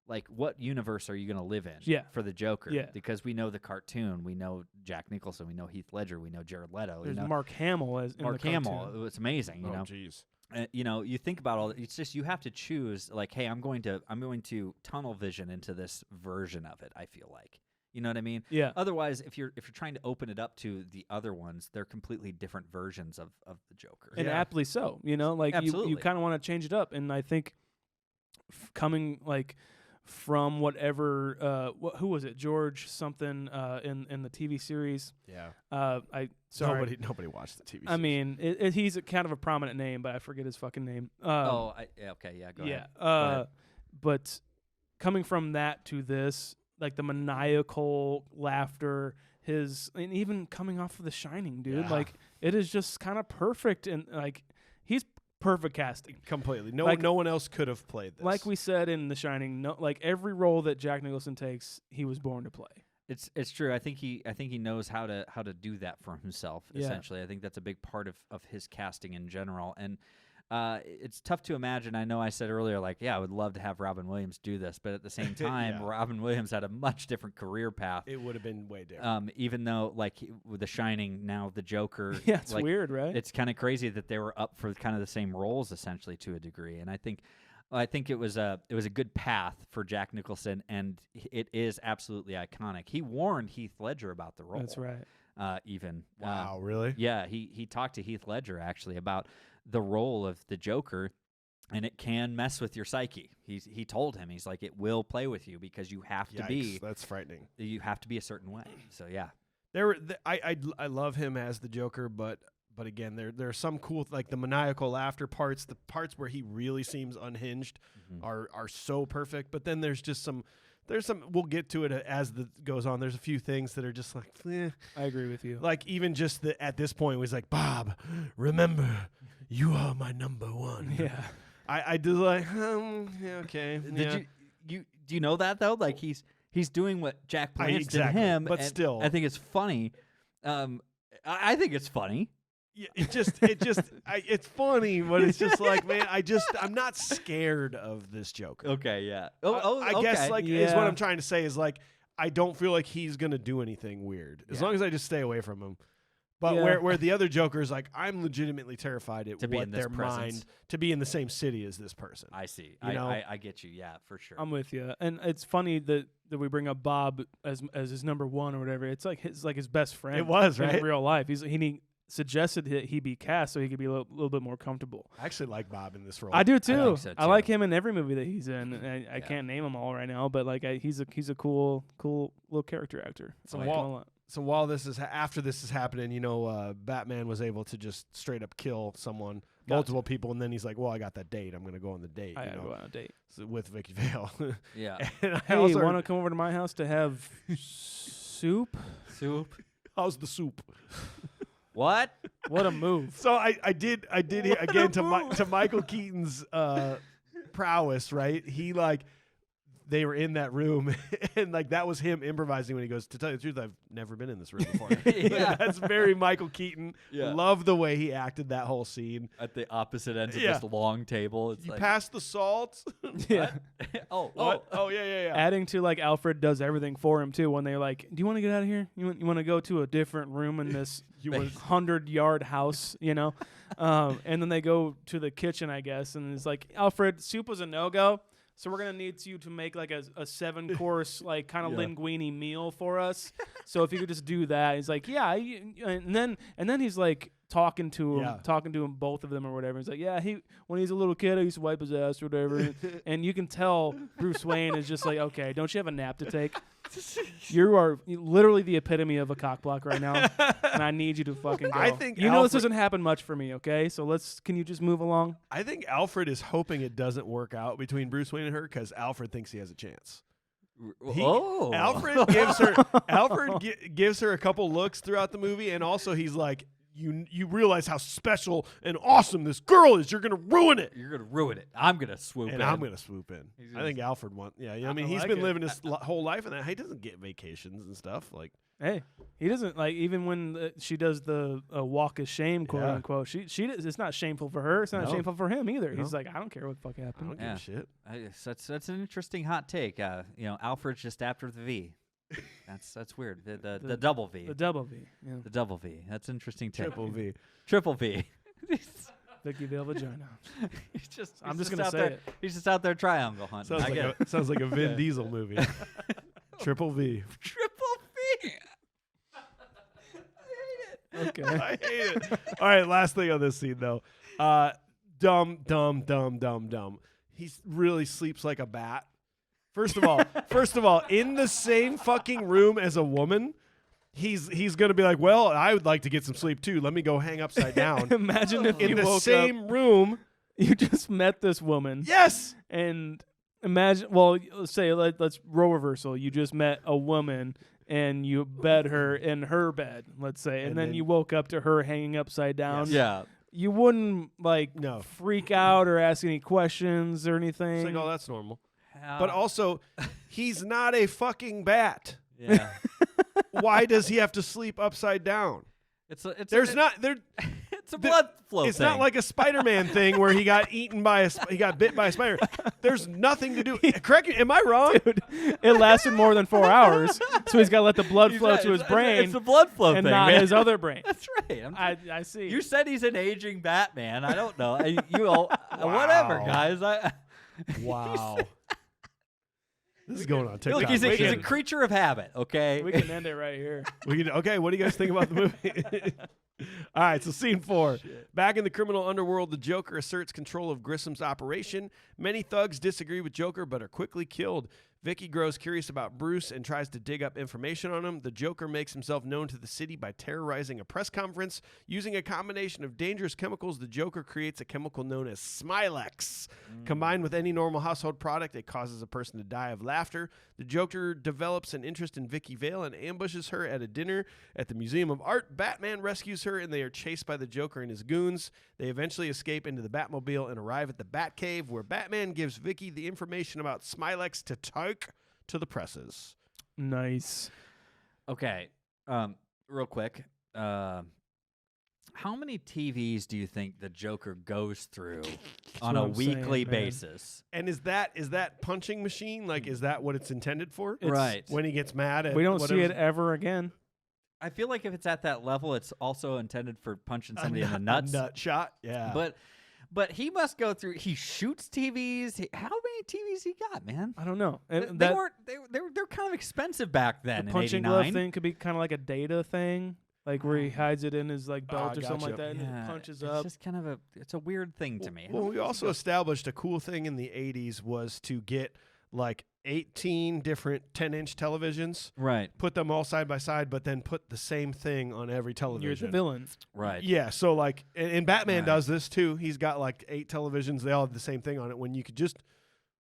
like, what universe are you going to live in Yeah. for the Joker? Yeah. Because we know the cartoon, we know Jack Nicholson, we know Heath Ledger, we know Jared Leto. There's you know? Mark Hamill as in Mark the Hamill. cartoon. It's amazing. You Oh, know, jeez. you know, you think about all. It's just you have to choose. Like, hey, I'm going to tunnel vision into this version of it. I feel like, you know what I mean. Yeah. Otherwise, if you're trying to open it up to the other ones, they're completely different versions of the Joker. And Yeah. aptly so, you know, like you Absolutely. kind of want to change it up. And I think coming like from whatever, who was it? George something in the TV series. Yeah. Sorry. Nobody watched the TV series. I mean, he's a kind of a prominent name, but I forget his fucking name. Okay, yeah, go yeah. ahead. ahead. But coming from that to this, like the maniacal laughter, and even coming off of The Shining, dude, Yeah. like it is just kind of perfect, and like he's perfect casting. completely. like- No one else could have played this. Like we said in The Shining, no, like every role that Jack Nicholson takes, he was born to play. It's true. I think he knows how to do that for himself. Yeah. Essentially, I think that's a big part of his casting in general. And it's tough to imagine. I know I said earlier, like, yeah, I would love to have Robin Williams do this, but at the same time, Yeah. Robin Williams had a much different career path. it would have been way different. Even though, like, with The Shining, now The Joker, Yeah, it's like, weird, right? It's kind of crazy that they were up for kind of the same roles essentially to a degree, and I think it was a good path for Jack Nicholson, and it is absolutely iconic. He warned Heath Ledger about the role. That's right. Even Wow, really? yeah, he talked to Heath Ledger actually about the role of the Joker, and it can mess with your psyche. He told him, he's like, it will play with you because you have to Yikes, that's frightening. a certain way. So yeah. I love him as the Joker, but But again, there are some cool, like the maniacal laughter parts. The parts where he really seems unhinged are so perfect. But then there's some. We'll get to it as goes on. There's a few things that are just like, I agree with you. Like even just at this point, he's like, Bob, remember, you are my number one. Yeah. I do like, yeah, okay. Did do you know that though? Like he's doing what Jack Palance did to him, but still, I think it's funny. I think it's funny. Yeah, it's funny, but it's just like, man, I'm not scared of this Joker. Okay, yeah. I guess like is what I'm trying to say is like I don't feel like he's gonna do anything weird as long as I just stay away from him. But where the other Joker is like, I'm legitimately terrified at what their mind to be in the same city as this person. I see. I get you. Yeah, for sure. I'm with you. And it's funny that we bring up Bob as his number one or whatever. It's like his best friend. It was, right? In real life. He suggested that he be cast so he could be a little bit more comfortable. I actually like Bob in this role. I do too. I think so, too. I like him in every movie that he's in. I can't name them all right now, but like he's a cool little character actor. So while this is after this is happening, Batman was able to just straight up kill someone, multiple people, and then he's like, "Well, I got that date. I'm going to go on the date." I go on a date with Vicky Vale. Yeah. Hey, you want to come over to my house to have soup? Soup? How's the soup? What? What a move! So I did again to Michael Keaton's prowess, right? He they were in that room, and like that was him improvising when he goes, "To tell you the truth, I've never been in this room before." That's very Michael Keaton. Yeah. Love the way he acted that whole scene. At the opposite ends of this long table. It's you passed the salt. Yeah. Oh, yeah. Adding to like Alfred does everything for him too. When they're like, "Do you want to get out of here? You want to go to a different room in this 100-yard house?" And then they go to the kitchen, I guess, and it's like, "Alfred, soup was a no-go. So we're gonna need you to make like a 7-course like kind of linguine meal for us. So if you could just do that." He's like, "Yeah," and then he's like talking to him, both of them or whatever. He's like, "Yeah, when he's a little kid, I used to wipe his ass or whatever." And you can tell Bruce Wayne is just like, "Okay, don't you have a nap to take? You are literally the epitome of a cockblock right now, and I need you to fucking go." I think this doesn't happen much for me, okay? So can you just move along? I think Alfred is hoping it doesn't work out between Bruce Wayne and her because Alfred thinks he has a chance. Alfred gives her a couple looks throughout the movie, and also he's like, You realize how special and awesome this girl is. You're gonna ruin it. You're gonna ruin it. I'm gonna swoop in. I'm gonna swoop in. I think Alfred wants. Yeah, I mean, he's been living his whole life in that. He doesn't get vacations and stuff. Like, hey, he doesn't like even when she does the walk of shame, quote unquote. She it's not shameful for her. It's not shameful for him either. He's like, I don't care what the fuck happened. I don't give a shit. That's an interesting hot take. Alfred's just after the V. That's weird. The double V. The double V. Yeah. The double V. That's interesting. Triple V. Triple V. Vicky Vale vagina. I'm just gonna say there, it. He's just out there triangle hunting. Sounds like a Vin Diesel movie. Triple V. Triple V. I hate it. Okay. I hate it. All right, last thing on this scene though. Dumb. He really sleeps like a bat. First of all, in the same fucking room as a woman, he's gonna be like, "Well, I would like to get some sleep too. Let me go hang upside down." Imagine if in you the woke same up, room, you just met this woman. Yes. And imagine, well, let's say let's role reversal. You just met a woman and you bed her in her bed, let's say, and then you woke up to her hanging upside down. Yes. Yeah. You wouldn't freak out or ask any questions or anything. It's like, oh, that's normal. But also, he's not a fucking bat. Yeah. Why does he have to sleep upside down? It's a blood flow. It's not like a Spider-Man thing where he got bit by a spider. There's nothing to do. Correct me, am I wrong? Dude, it lasted more than 4 hours, so he's got to let the blood flow to his brain. It's the blood flow and thing, not man. his other brain. That's right. I see. You said he's an aging Batman. I don't know. Whatever, guys. Wow. This is going on TikTok. Look, he's a creature of habit, okay? We can end it right here. Okay, what do you guys think about the movie? All right, so scene 4. Back in the criminal underworld, the Joker asserts control of Grissom's operation. Many thugs disagree with Joker but are quickly killed. Vicki grows curious about Bruce and tries to dig up information on him. The Joker makes himself known to the city by terrorizing a press conference. Using a combination of dangerous chemicals, the Joker creates a chemical known as Smilex. Combined with any normal household product, it causes a person to die of laughter. The Joker develops an interest in Vicki Vale and ambushes her at a dinner at the Museum of Art. Batman rescues her, and they are chased by the Joker and his goons. They eventually escape into the Batmobile and arrive at the Batcave, where Batman gives Vicki the information about Smilex to take to the presses. Nice. Okay, real quick. How many TVs do you think the Joker goes through on what a I'm saying, weekly man. basis? And is that punching machine? Like, is that what it's intended for? It's- Right. When he gets mad at We don't see whatever's- it ever again. I feel like if it's at that level, it's also intended for punching somebody in the nuts. A nut shot? Yeah. But he must go through. He shoots TVs. How many TVs he got, man? I don't know. They weren't. They're kind of expensive back then. The in punching 89. glove thing could be kind of like a data thing, like where he hides it in his like belt or something like gotcha. that, and Yeah, it punches it's up. just kind of it's a weird thing to me. Well, we also established a cool thing in the 80s was to get like 18 different 10-inch televisions, Right. put them all side by side, but then put the same thing on every television. You're the villain. Right. Yeah, so like, and Batman Right. does this too. He's got like 8 televisions. They all have the same thing on it. When you could just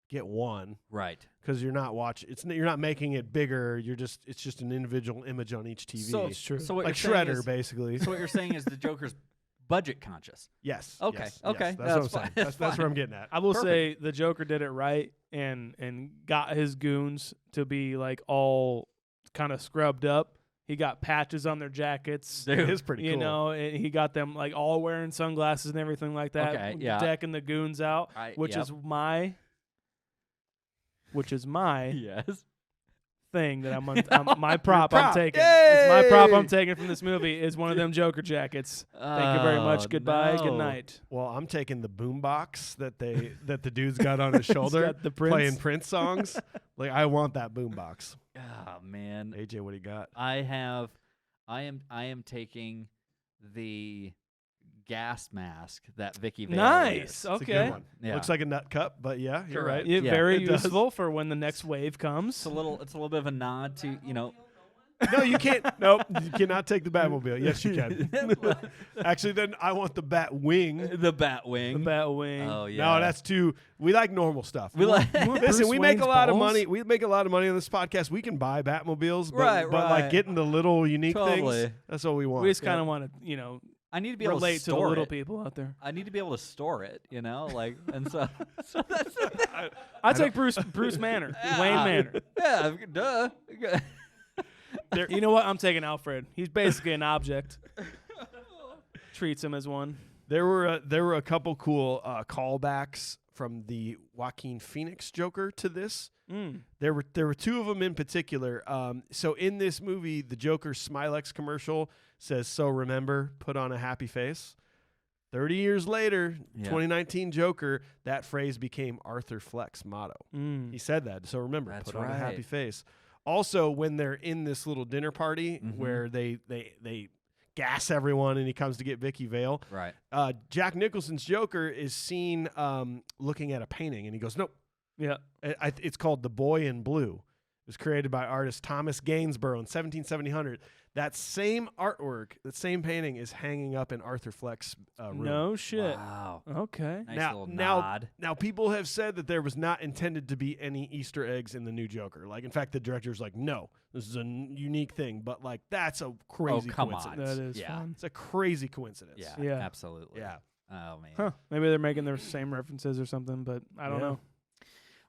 get one, Right. because you're not watching. You're not making it bigger. It's just an individual image on each TV. So, It's true. so what like you're saying Shredder, is, basically. So what you're saying is the Joker's budget conscious. Yes. Okay, yes, okay, yes, that's that's what I'm fine, saying. that's That's where fine. I'm getting at. I will Perfect. say the Joker did it right and got his goons to be like all kind of scrubbed up. He got patches on their jackets. Dude. It is pretty You cool. know, and he got them like all wearing sunglasses and everything like that. Okay, yeah. Decking the goons out, which Yep. is my yes. thing that my prop I'm prop. taking. It's my prop I'm Yay! taking from this movie is one of them Joker jackets. Thank you very much. Goodbye. no. Good night. Well, I'm taking the boombox that the dude's got on his shoulder, got the Prince. playing Prince songs. Like, I want that boombox. Oh man. AJ, what do you got? I am taking the gas mask that Vicki Vale Nice. wears. It's a Okay. good one. Yeah. Looks like a nut cup, but yeah, you're Correct. right. Yeah, Yeah, very it does. useful for when the next wave It's comes. a little bit of a nod to, you know. No, you can't. Nope, you cannot take the Batmobile. Yes, you can. Actually, then I want the Bat Wing. The Batwing. The Batwing. Oh yeah. No, that's too. We like normal stuff. we like. want Listen, Bruce we make a Wayne's lot of balls? money. We make a lot of money on this podcast. We can buy Batmobiles, but, Right, but like right. getting the little unique Totally. things, that's what we want. We just Yeah. kind of want to, I need to be able relate to to the store little it. people out there. I need to be able to store it, you know, like, and so that's the thing. I take Bruce Manor, Wayne Manor. Yeah, duh. You know what? I'm taking Alfred. He's basically an object. Treats him as one. There were a couple cool callbacks from the Joaquin Phoenix Joker to this. There were 2 of them in particular. So in this movie, the Joker's Smilex commercial says, "So remember, put on a happy face." 30 years later, Yeah. 2019 Joker, that phrase became Arthur Fleck's motto. Mm. He said that. So remember, That's put on a happy right. face. Also, when they're in this little dinner party Mhm. where they gas everyone and he comes to get Vicki Vale, Right. Jack Nicholson's Joker is seen looking at a painting, and he goes, "Nope, Yeah. it's called The Boy in Blue." It was created by artist Thomas Gainsborough in 1700. That same artwork, that same painting, is hanging up in Arthur Fleck's room. No shit. Wow. Okay. Nice little now, nod. now, people have said that there was not intended to be any Easter eggs in the new Joker. Like, in fact, the director's like, "No, this is a unique thing." But like, that's a crazy come on. coincidence. That is Yeah. fun. It's a crazy coincidence. Yeah, Yeah. absolutely. Yeah. Oh man. Huh. Maybe they're making their same references or something, but I don't Yeah. know.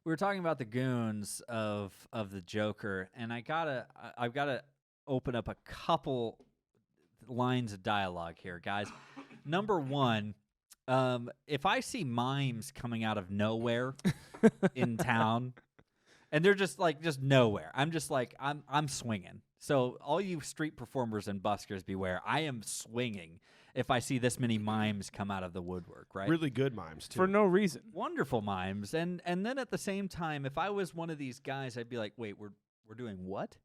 We were talking about the goons of the Joker, and I've gotta open up a couple lines of dialogue here, guys. Number one, if I see mimes coming out of nowhere in town, and they're just nowhere, I'm swinging. So all you street performers and buskers beware. I am swinging if I see this many mimes come out of the woodwork, right? Really good mimes too. For no reason. Wonderful mimes, and then at the same time, if I was one of these guys, I'd be like, wait, we're doing what?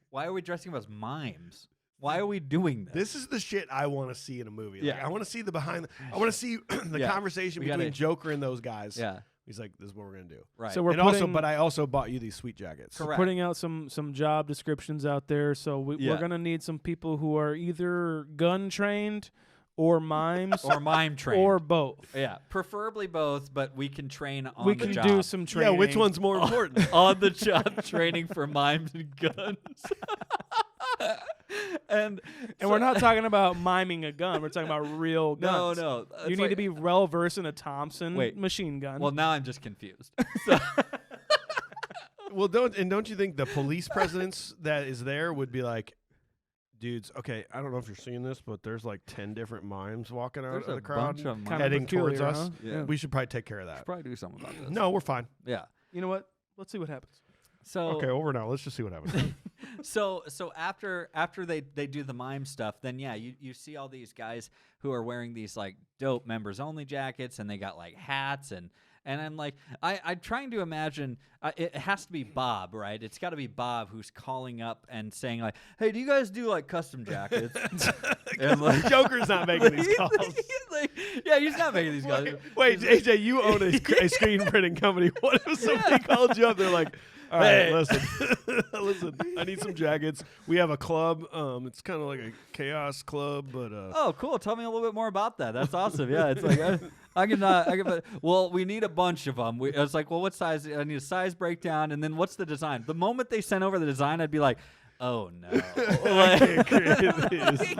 Why are we dressing up as mimes? Why are we doing this? This is the shit I want to see in a movie. Like, Yeah. I want to see the behind. I want to see the Yeah. conversation We between gotta- Joker and those guys. Yeah. He's like, this is what we're going to do. Right. So we're And putting, also, but I also bought you these sweet jackets. Correct. putting out some job descriptions out there. So we're gonna need some people who are either gun trained or mimes or mime trained. or both. Yeah, preferably both, but we can train on We the can job. do some training. Yeah, which one's more important? On the job training for mimes and guns. and we're not talking about miming a gun. We're talking about real guns. No. You need to be well versed in a Thompson machine gun. Well, now I'm just confused. So Well, don't you think the police presence that is there would be like, dudes, okay, I don't know if you're seeing this, but there's like 10 different mimes walking out there's of a the crowd bunch of mimes. Kind of heading towards peculiar, us. huh? Yeah. We should probably take care of that. Probably do something about this. No, we're fine. Yeah. You know what? Let's see what happens. So Okay, over now. Let's just see what happens. So after they do the mime stuff, then you see all these guys who are wearing these like dope members only jackets, and they got like hats and I'm like I'm trying to imagine it has to be Bob, right? It's got to be Bob who's calling up and saying like, hey, do you guys do like custom jackets? And like, Joker's not making these calls. He's not making these calls. Wait, AJ, you own a screen printing company. What if somebody called you up? They're like, all right, listen, I need some jackets. We have a club. It's kind of like a chaos club, but Oh, cool. Tell me a little bit more about that. That's awesome. Yeah, it's like I can. Well, we need a bunch of them. I was like, well, what size? I need a size breakdown, and then what's the design? The moment they sent over the design, I'd be like, oh no. I can't create this.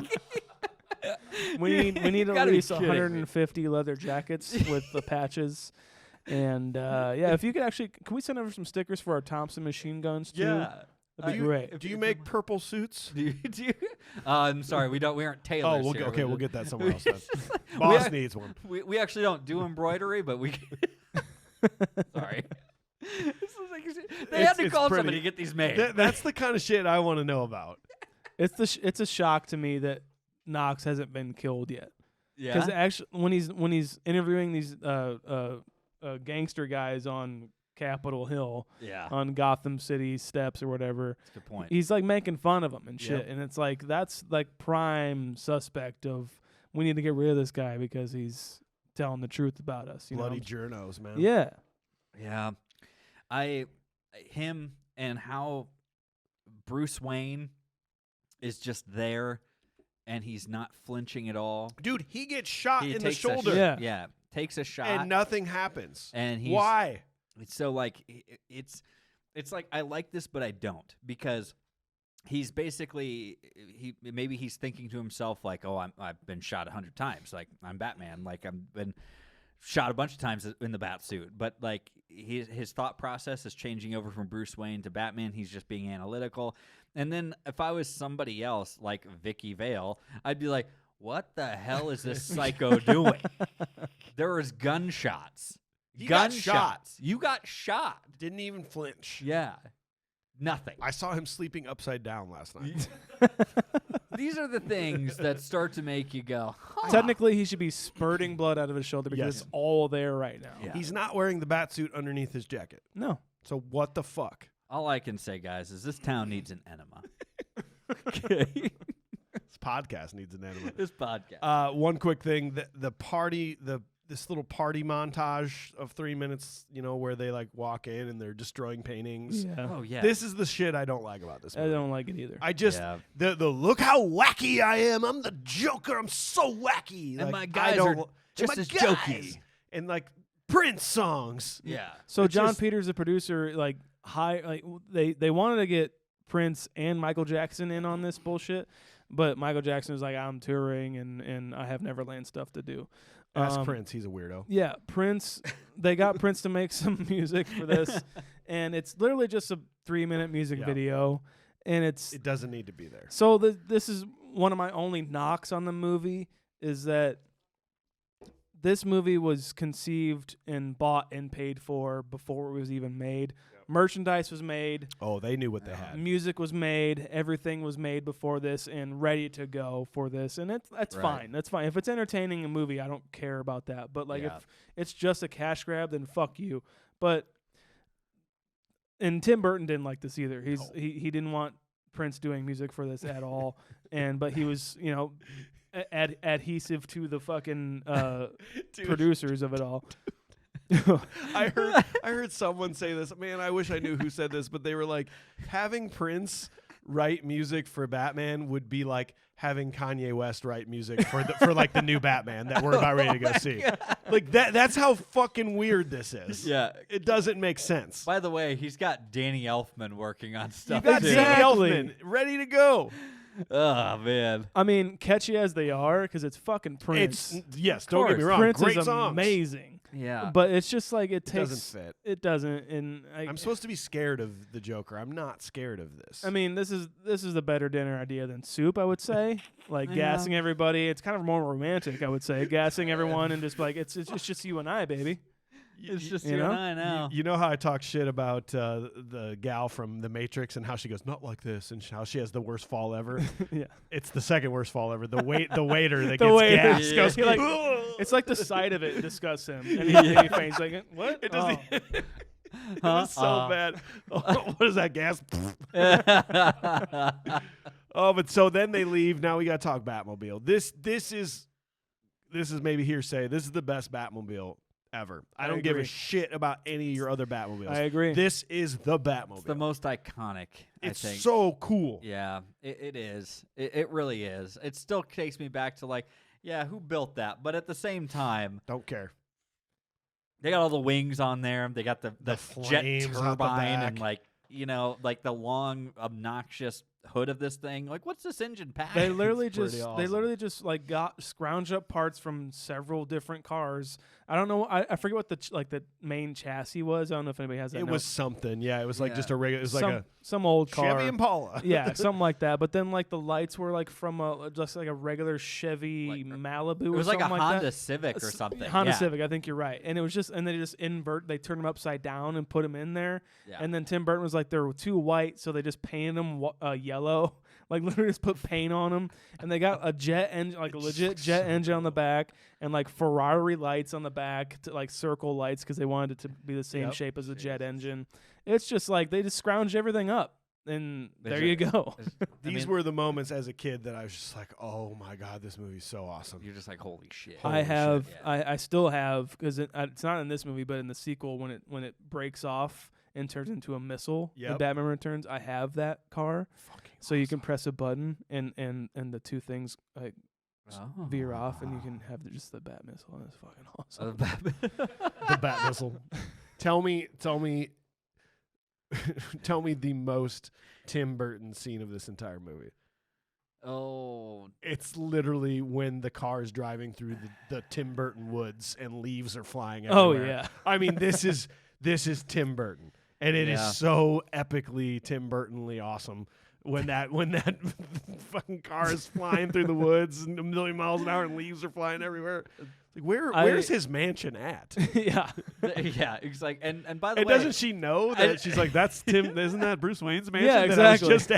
We need at gotta be least kidding me. 150 leather jackets with the patches. And if you could actually, can we send over some stickers for our Thompson machine guns too? Yeah. That'd be great. Do you make purple suits? Do you? I'm sorry, we aren't tailors. Oh, here. we'll get that somewhere else. Then. Boss needs one. We actually don't do embroidery, but we. Sorry. They had to call somebody to get these made. That's the kind of shit I want to know about. It's a shock to me that Knox hasn't been killed yet. Yeah. Because actually, when he's interviewing these gangster guys on Capitol Hill, on Gotham City steps or whatever, That's a good point. he's like making fun of them and shit, Yep. and it's like that's like prime suspect of we need to get rid of this guy because he's telling the truth about us. You Bloody know? journos, man. Yeah. Yeah. Him and how Bruce Wayne is just there and he's not flinching at all. Dude, he gets shot He in the takes a shoulder. Yeah. Takes a shot. And nothing happens. And he's Why? So like it's like I like this but I don't, because he's basically maybe he's thinking to himself like, oh, I've been shot 100 times, like I'm Batman, like I've been shot a bunch of times in the bat suit, but like his thought process is changing over from Bruce Wayne to Batman. He's just being analytical. And then if I was somebody else like Vicki Vale, I'd be like, what the hell is this psycho doing? There was gunshots. He got shot. You got shot. Didn't even flinch. Yeah. Nothing. I saw him sleeping upside down last night. These are the things that start to make you go, huh. Technically, he should be spurting blood out of his shoulder because Yes. it's all there right now. Yeah. He's not wearing the bat suit underneath his jacket. No. So what the fuck? All I can say, guys, is this town needs an enema. Okay. This podcast needs an enema. This podcast. One quick thing: the party, this little party montage of 3 minutes, where they like walk in and they're destroying paintings. Yeah. Oh, yeah. This is the shit I don't like about this I movie. don't like it either. I just Yeah. the look how wacky I am. I'm the Joker. I'm so wacky. And Like, my I guys don't- are and just my as guys. jokey. And like Prince songs. Yeah. So It's John just- Peters, the producer, they wanted to get Prince and Michael Jackson in on this bullshit, but Michael Jackson was like, I'm touring and I have Neverland stuff to do. Ask Prince. He's a weirdo. Yeah, Prince. They got Prince to make some music for this, and it's literally just a 3-minute music Yeah. video, and It doesn't need to be there. so this is one of my only knocks on the movie is that this movie was conceived and bought and paid for before it was even made. Merchandise was made, Oh, they knew what they had. music was made, everything was made before this and ready to go for this, and that's Right. fine. That's fine. If it's entertaining a movie, I don't care about that. But like Yeah. if it's just a cash grab, then fuck you. But and Tim Burton didn't like this either. He didn't want Prince doing music for this at all. But he was adhesive to the fucking producers of it all. I heard someone say this. Man, I wish I knew who said this, but they were like, having Prince write music for Batman would be like having Kanye West write music for like the new Batman that we're about ready to go see. God. Like that's how fucking weird this is. Yeah. It doesn't make sense. By the way, he's got Danny Elfman working on stuff. You got too. Danny Elfman ready to go. Oh man. I mean, catchy as they are, because it's fucking Prince. Yes, don't get me wrong. Prince Great is songs. amazing. Yeah. But it's just like it takes. Doesn't fit. It doesn't. And I'm supposed to be scared of the Joker. I'm not scared of this. I mean, this is a better dinner idea than Soup, I would say. Like gassing everybody. It's kind of more romantic, I would say. Gassing everyone and just like it's just you and I, baby. It's just you you know? and I now. You know how I talk shit about the gal from The Matrix and how she goes, not like this, and how she has the worst fall ever? Yeah. It's the second worst fall ever. The waiter that The gets waiter. gassed Yeah. goes, He like, "Ugh." it's like the sight of it disgusts him. And he faints like, what? It doesn't. Oh. It was so bad. What is that gas? Oh, but so then they leave. Now we got to talk Batmobile. This is maybe hearsay. This is the best Batmobile ever. I don't give a agree. shit about any of your other Batmobiles. I agree. This is the Batmobile. It's the most iconic, It's I think. so cool. Yeah, it is. It really is. It still takes me back to like, yeah, who built that? But at the same time, Don't care. they got all the wings on there. They got the jet flames out the turbine and back. like, you know, like the long obnoxious hood of this thing. Like, what's this engine pack? They literally It's pretty just awesome. like got scrounged up parts from several different cars. I don't know. I forget what the main chassis was. I don't know if anybody has that. It note. was something. Yeah, it was like Yeah. just a regular. It was like some old a car. Chevy Impala. Yeah, something like that. But then like the lights were like from just like a regular Chevy Like- Malibu. It was or like a something Honda that. Civic or something. Honda yeah. Civic, I think you're right. And it was just, and they just they turned them upside down and put them in there. Yeah. And then Tim Burton was like, they were too white, so they just painted them yellow. Like literally just put paint on them. And they got a jet engine, like a legit jet engine on the back, and like Ferrari lights on the back, to like circle lights because they wanted it to be the same Yep. shape as a jet engine. It's just like they just scrounged everything up. And there you go. These were the moments as a kid that I was just like, oh my God, this movie's so awesome. You're just like, holy shit. I have, yeah. I still have, because it's not in this movie, but in the sequel when it breaks off and turns into a missile in Yep. Batman Returns, I have that car, so you can press a button and the two things like veer off, and you can have just the Bat missile, and it's fucking awesome. The Bat missile. Tell me the most Tim Burton scene of this entire movie. Oh, It's literally when the car is driving through the Tim Burton woods and leaves are flying Oh everywhere. yeah, I mean, this is Tim Burton, and it is Yeah. so epically Tim Burtonly awesome when that fucking car is flying through the woods and a million miles an hour and leaves are flying everywhere. Like where's his mansion at? yeah. yeah. It's like, and by the And way, doesn't she know that she's like, that's Tim? Isn't that Bruce Wayne's mansion? Yeah, that I was exactly. just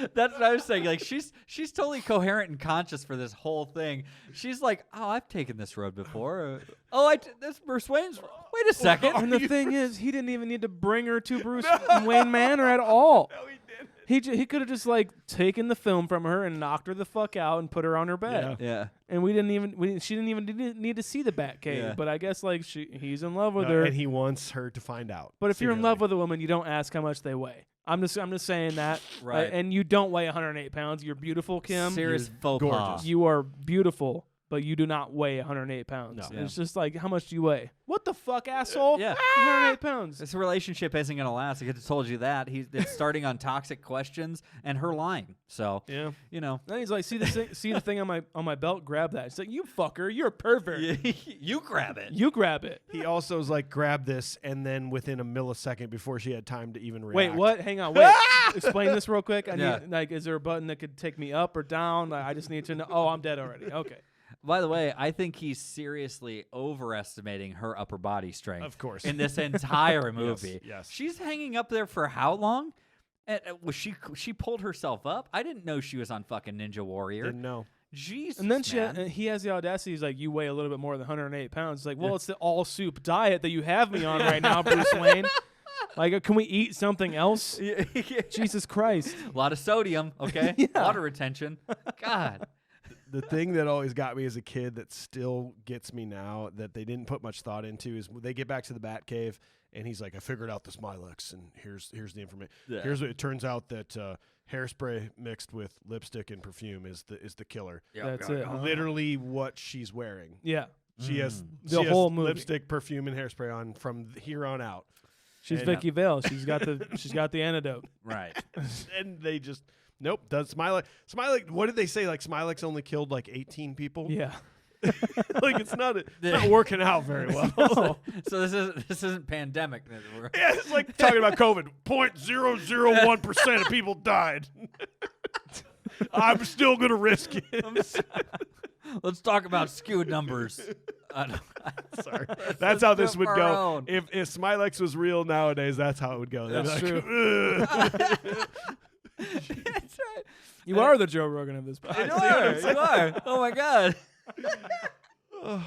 at? that's what I was saying. Like, she's totally coherent and conscious for this whole thing. She's like, oh, I've taken this road before. That's Bruce Wayne's. Wait a second. And the thing is, he didn't even need to bring her to Bruce Wayne Manor at all. No, he didn't. He could have just like taken the film from her and knocked her the fuck out and put her on her bed. Yeah. And she didn't even need to see the Batcave. Yeah. But I guess like he's in love with No, her. and he wants her to find out. But if you're in secretly. love with a woman, you don't ask how much they weigh. I'm just saying that. Right. And you don't weigh 108 pounds. You're beautiful, Kim. Serious You're faux gorgeous. pas. You are beautiful, but you do not weigh 108 pounds. No. And it's just like, how much do you weigh? What the fuck, asshole? Yeah. 108 pounds. This relationship isn't going to last. I could have told you that. It's starting on toxic questions and her lying. So, Yeah. you know. Then he's like, see the thing on my belt? Grab that. It's like, you fucker, you're a pervert. You grab it. You grab it. He also was like, grab this, and then within a millisecond before she had time to even react. Wait, what? Hang on. Wait. Explain this real quick. I Yeah. need, like, is there a button that could take me up or down? I just need to know. Oh, I'm dead already. Okay. By the way, I think he's seriously overestimating her upper body strength. Of course. In this entire movie. yes. She's hanging up there for how long? And was she pulled herself up? I didn't know she was on fucking Ninja Warrior. Didn't know. Jesus, And then man. he has the audacity. He's like, you weigh a little bit more than 108 pounds. It's like, well, it's the all soup diet that you have me on right now, Bruce Wayne. Like, can we eat something else? Jesus Christ. A lot of sodium, okay? Yeah. Water retention. God. The thing that always got me as a kid that still gets me now that they didn't put much thought into is they get back to the Batcave and he's like, I figured out the Smilex and here's the information. Yeah. Here's what it turns out that hairspray mixed with lipstick and perfume is the killer. That's it. Literally what she's wearing. Yeah. She has The whole movie. lipstick, perfume, and hairspray on from here on out. She's And, Vicky Vale. She's got the antidote. Right. And they just does Smilex. What did they say? Like Smilex only killed like 18 people. Yeah. Like it's not working out very well. No. So this isn't pandemic. Yeah, it's like talking about COVID. 0.001% of people died. I'm still gonna risk it. Let's talk about skewed numbers. Sorry, that's how this would Our go. own. If Smilex was real nowadays, that's how it would go. They'd be That's like, true. "Ugh." That's right. You are the Joe Rogan of this podcast. You are. Oh my God. All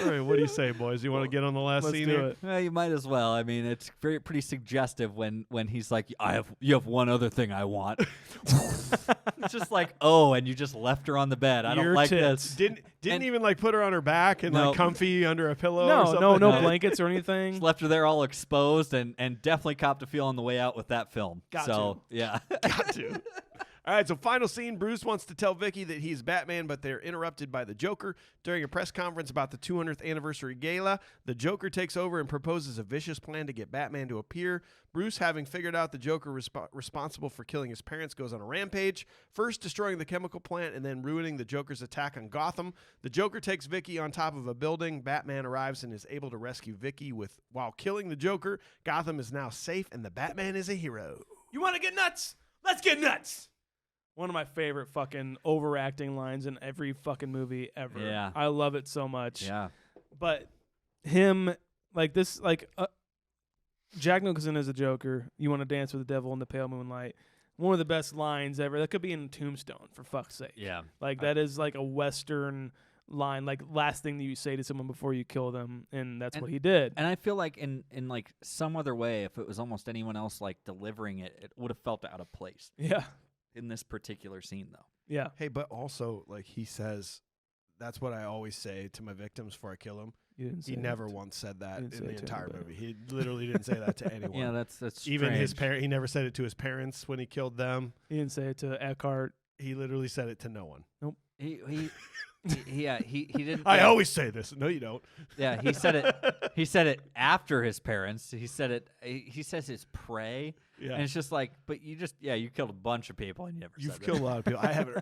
right, what do you say, boys? You want to get on the last Let's scene do here? it. Well, you might as well. I mean, it's pretty suggestive when he's like, you have one other thing I want. It's just like, oh, and you just left her on the bed. I don't Your like tits. this. Didn't even like put her on her back and No. like comfy under a pillow. or No, something? no No. blankets or anything. Just left her there all exposed and definitely copped a feel on the way out with that film. Got so, yeah. Got to. All right, so final scene. Bruce wants to tell Vicky that he's Batman, but they're interrupted by the Joker. During a press conference about the 200th anniversary gala, the Joker takes over and proposes a vicious plan to get Batman to appear. Bruce, having figured out the Joker responsible for killing his parents, goes on a rampage, first destroying the chemical plant and then ruining the Joker's attack on Gotham. The Joker takes Vicky on top of a building. Batman arrives and is able to rescue Vicky while killing the Joker. Gotham is now safe, and the Batman is a hero. You want to get nuts? Let's get nuts. One of my favorite fucking overacting lines in every fucking movie ever. Yeah. I love it so much. Yeah. But him, like this, like Jack Nicholson as a Joker. You want to dance with the devil in the pale moonlight. One of the best lines ever. That could be in Tombstone, for fuck's sake. Yeah. Like that is like a Western line, like last thing that you say to someone before you kill them, and that's what he did. And I feel like in like some other way, if it was almost anyone else like delivering it, it would have felt out of place. Yeah. In this particular scene, though. Yeah. Hey, but also, like he says, that's what I always say to my victims before I kill them. You didn't say He that. never once said that Didn't in say the it to entire anybody. movie. He literally didn't say that to anyone. Yeah, that's even his strange. He never said it to his parents when he killed them. He didn't say it to Eckhart. He literally said it to no one. He didn't. I yeah, always say this. No, you don't. Yeah, he said it. He said it after his parents. He said it. He says his prey, Yeah. and it's just like, but you killed a bunch of people and you never. You've said killed that. a lot of people.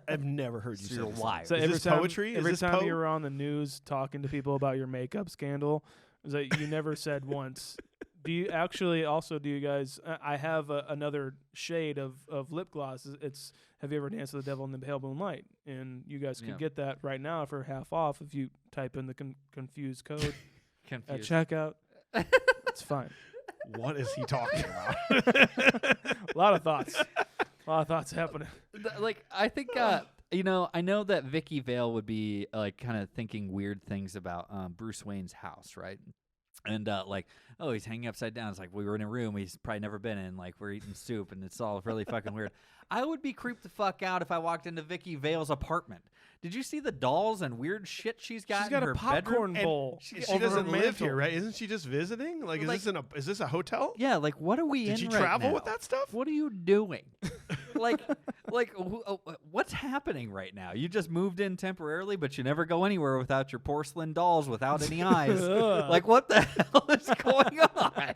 I've never heard you So say you're this. lying. So Is every this time, poetry? Is Every this time po- you were on the news talking to people about your makeup scandal, is that you never said once. Do you guys? I have another shade of lip gloss. It's Have you ever danced with the devil in the pale moonlight? And you guys could get that right now for half off if you type in the confused code at Confused. checkout. It's fine. What is he talking about? A lot of thoughts. A lot of thoughts happening. Like, I think, I know that Vicky Vale would be like kind of thinking weird things about Bruce Wayne's house, right? And like, oh, he's hanging upside down. It's like we were in a room he's probably never been in. Like we're eating soup, and it's all really fucking weird. I would be creeped the fuck out if I walked into Vicky Vale's apartment. Did you see the dolls and weird shit she's got? She's got in a her popcorn bedroom? bowl. She over her doesn't live mantle. here, right? Isn't she just visiting? Like, Like- is this a hotel? Yeah, like what are we in Did she right travel now? with that stuff? What are you doing? like, what's happening right now? You just moved in temporarily, but you never go anywhere without your porcelain dolls without any eyes. Ugh. Like, what the hell is going on?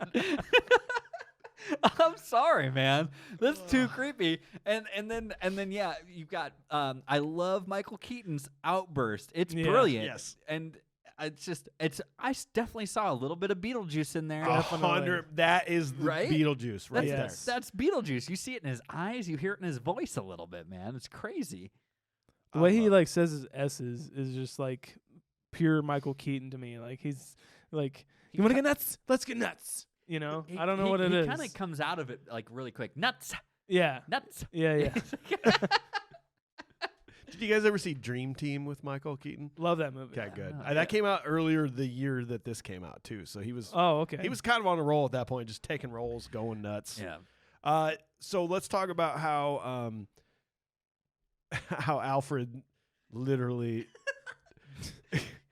I'm sorry, man. That's too creepy. And then yeah, you've got I love Michael Keaton's outburst. It's Yeah. brilliant. Yes. And I definitely saw a little bit of Beetlejuice in there. 100. That is the Right? Beetlejuice right there. Yes. That's Beetlejuice. You see it in his eyes. You hear it in his voice a little bit, man. It's crazy. The way he like says his S's is just like pure Michael Keaton to me. Like he's like, you want to get nuts? Let's get nuts. You know, I don't know what it is. He kind of comes out of it like really quick. Nuts, Yeah, nuts. yeah, yeah. Did you guys ever see Dream Team with Michael Keaton? Love that movie. Okay, good. Yeah. That came out earlier the year that this came out too. So he was Oh, okay. he was kind of on a roll at that point, just taking rolls, going nuts. Yeah. So let's talk about how Alfred literally.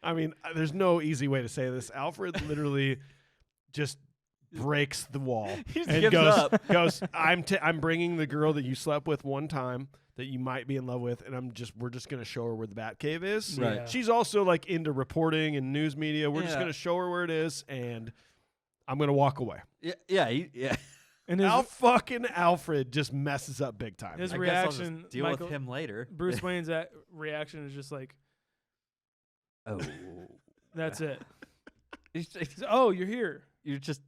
I mean, there's no easy way to say this. Alfred literally just breaks the wall He just and gives up. goes. I'm bringing the girl that you slept with one time that you might be in love with, and we're just gonna show her where the Batcave is. Right. Yeah. She's also like into reporting and news media. We're just Yeah. gonna show her where it is, and I'm gonna walk away. Yeah. And his, Fucking Alfred just messes up big time. his I guess I'll just reaction, deal Michael, with him later. Bruce Wayne's reaction is just like, Oh, that's it. He's He's, oh, you're here. you're just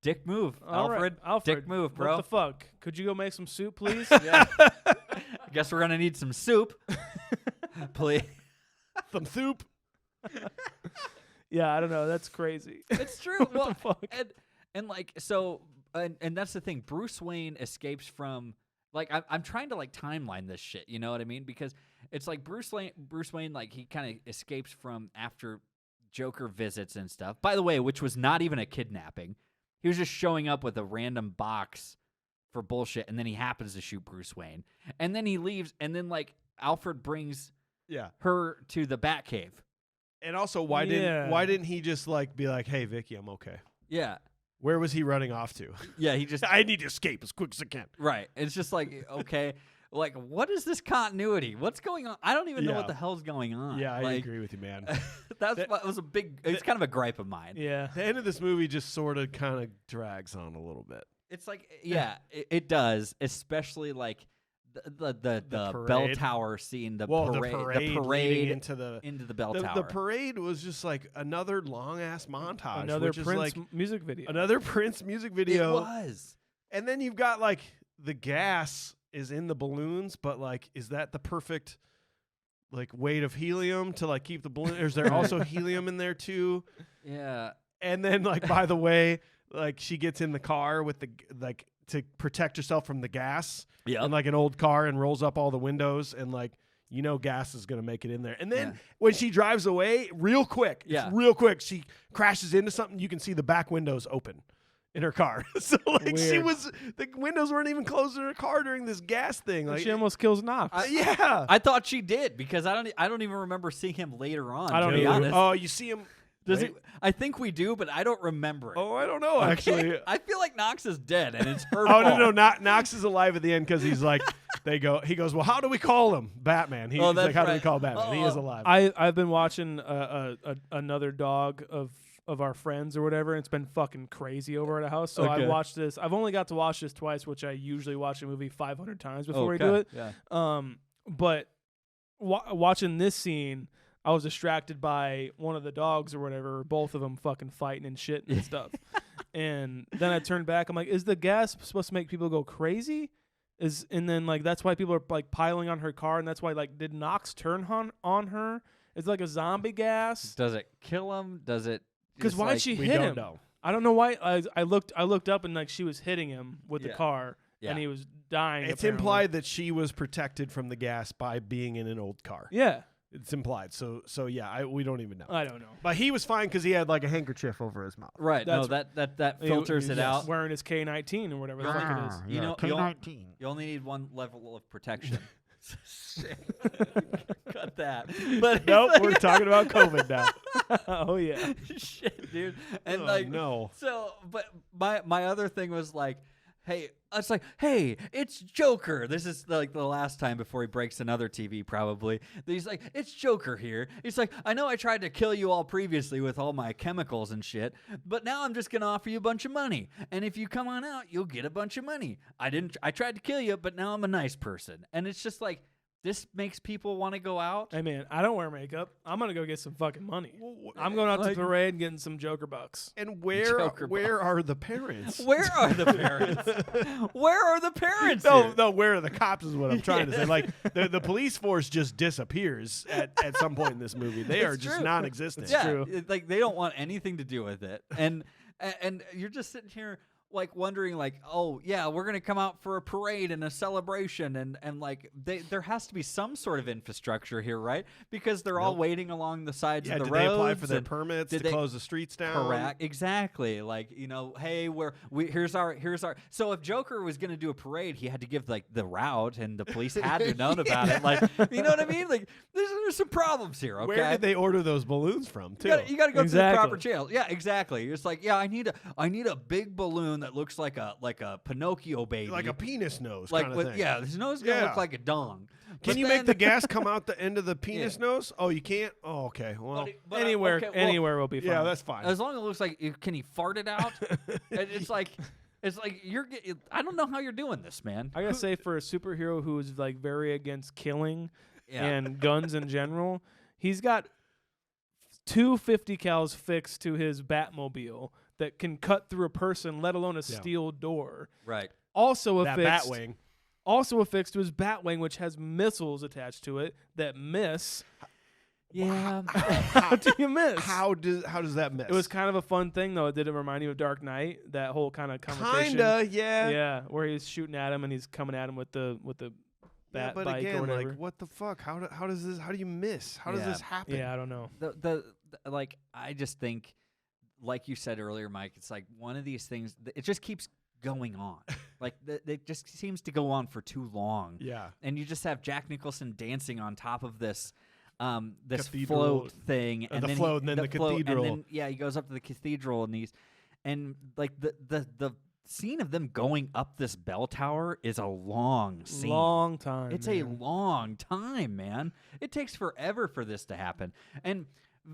dick move, All right, Alfred. Alfred. Dick move, bro. What the fuck? Could you go make some soup, please? Yeah. I guess we're gonna need some soup, please. Some soup. Yeah, I don't know. That's crazy. It's true. What Well, the fuck? and like so, and that's the thing. Bruce Wayne escapes from like I'm trying to like timeline this shit. You know what I mean? Because it's like Bruce Wayne like he kind of escapes from after Joker visits and stuff. By the way, which was not even a kidnapping. He was just showing up with a random box for bullshit, and then he happens to shoot Bruce Wayne, and then he leaves, and then like Alfred brings Yeah. her to the Batcave. And also, why didn't he just like be like, "Hey, Vicky, I'm okay"? Yeah, Where was he running off to? yeah. He just I need to escape as quick as I can. right. It's just like okay, like what is this continuity? What's going on? I don't even know what Yeah. the hell's going on. Yeah, I like, agree with you, man. That was a big. It's kind of a gripe of mine. Yeah. The end of this movie just sort of kind of drags on a little bit. It's like yeah, it does, especially like the bell parade. tower scene, the Well, parade leading into the bell the tower. parade was just like another long ass montage. Another which Prince is like music video. another Prince music It video. was. And then you've got like the gas is in the balloons, but like, is that the perfect like weight of helium to like keep the balloon? Is there also helium in there too? Yeah. And then like, by the way, like she gets in the car with the like to protect herself from the gas Yeah. in like an old car and rolls up all the windows and like, you know, gas is going to make it in there. And then Yeah. when she drives away real quick, Yeah. real quick, she crashes into something. You can see the back windows open in her car. So like Weird. the windows weren't even closed in her car during this gas thing. And Like she almost kills Knox. yeah. I thought she did because I don't even remember seeing him later on. I don't to be either. honest. Oh, you see him. Does Wait. he? I think we do, but I don't remember it. Oh, I don't know Okay? actually. I feel like Knox is dead, and it's her Oh fault. no, Knox is alive at the end because he's like, he goes, well, how do we call him? Batman. He's that's like, how do we right. call Batman? He is Oh. alive. I've been watching another dog of our friends or whatever, and it's been fucking crazy over at a house. So Okay. I watched this. I've only got to watch this twice, which I usually watch a movie 500 times before we do it. Yeah. But watching this scene, I was distracted by one of the dogs or whatever, both of them fucking fighting and shit and stuff. And then I turned back. I'm like, is the gas supposed to make people go crazy? And then like that's why people are like piling on her car, and that's why like did Knox turn on her? It's like a zombie gas. Does it kill him? Does it? Because just, why'd like, she we hit don't him? know. I don't know why. I looked up and like she was hitting him with the Yeah. car, Yeah. and he was dying. It's apparently. implied that she was protected from the gas by being in an old car. Yeah, It's implied. So yeah, we don't even know. I don't know. But he was fine because he had like a handkerchief over his mouth. Right. No, That's- that filters it out. Wearing his K-19 or whatever the fuck it is. You know, you only need one level of protection. Cut that. But Nope, we're talking about COVID now. Oh yeah. shit, dude. And Oh, like no. So, but my other thing was like, hey, it's like, hey, it's Joker. This is like the last time before he breaks another TV, probably. He's like, it's Joker here. He's like, I know I tried to kill you all previously with all my chemicals and shit, but now I'm just gonna offer you a bunch of money, and if you come on out, you'll get a bunch of money. I tried to kill you, but now I'm a nice person, and it's just like. This makes people want to go out. Hey man, I don't wear makeup. I'm gonna go get some fucking money. I'm going out to Like- the parade and getting some Joker bucks. And Joker where are the parents? Where are the parents? Where are the parents? No, here? no, where are the cops is what I'm trying to say. Like the police force just disappears at some point in this movie. They are It's just true. non-existent. Yeah, true. like they don't want anything to do with it, and you're just sitting here like wondering like, oh yeah, we're gonna come out for a parade and a celebration, and like there has to be some sort of infrastructure here, right? Because they're all waiting along the sides of the did roads. they apply for their permits to close the streets down? Correct, exactly. Like, hey, here's our. So if Joker was gonna do a parade, he had to give like the route, and the police had to have known about it. Like, you know what I mean? Like, there's some problems here. Okay, where did they order those balloons from? Too, you got to go through the proper channels. Yeah, exactly. It's like, I need a big balloon that looks like a Pinocchio baby, like a penis nose, like kind of thing. Yeah, his nose is gonna look like a dong. Can you make the gas come out the end of the penis nose? Oh, you can't. Oh, okay. Well, but anywhere will be fine. Yeah, that's fine. As long as it looks like, can he fart it out? It's like I don't know how you're doing this, man. I gotta say, for a superhero who is like very against killing and guns in general, he's got 250 cals fixed to his Batmobile that can cut through a person, let alone a steel door. Right. Also affixed. Batwing. Also affixed to his Batwing, which has missiles attached to it that miss. Yeah. How do you miss? How does that miss? It was kind of a fun thing, though. It didn't remind you of Dark Knight, that whole kind of conversation. Kinda, yeah. Yeah, where he's shooting at him and he's coming at him with the bat but bike again, or whatever. like, what the fuck? How do you miss? How does this happen? Yeah, I don't know. The like, I just think, like you said earlier, Mike, it's like one of these things. It just keeps going on. Like, it just seems to go on for too long. Yeah. And you just have Jack Nicholson dancing on top of this Cathedral. Float thing, and the then float, and then the cathedral. and then he goes up to the cathedral, and like the scene of them going up this bell tower is a long scene. Long time. It's a long time, man. It takes forever for this to happen, and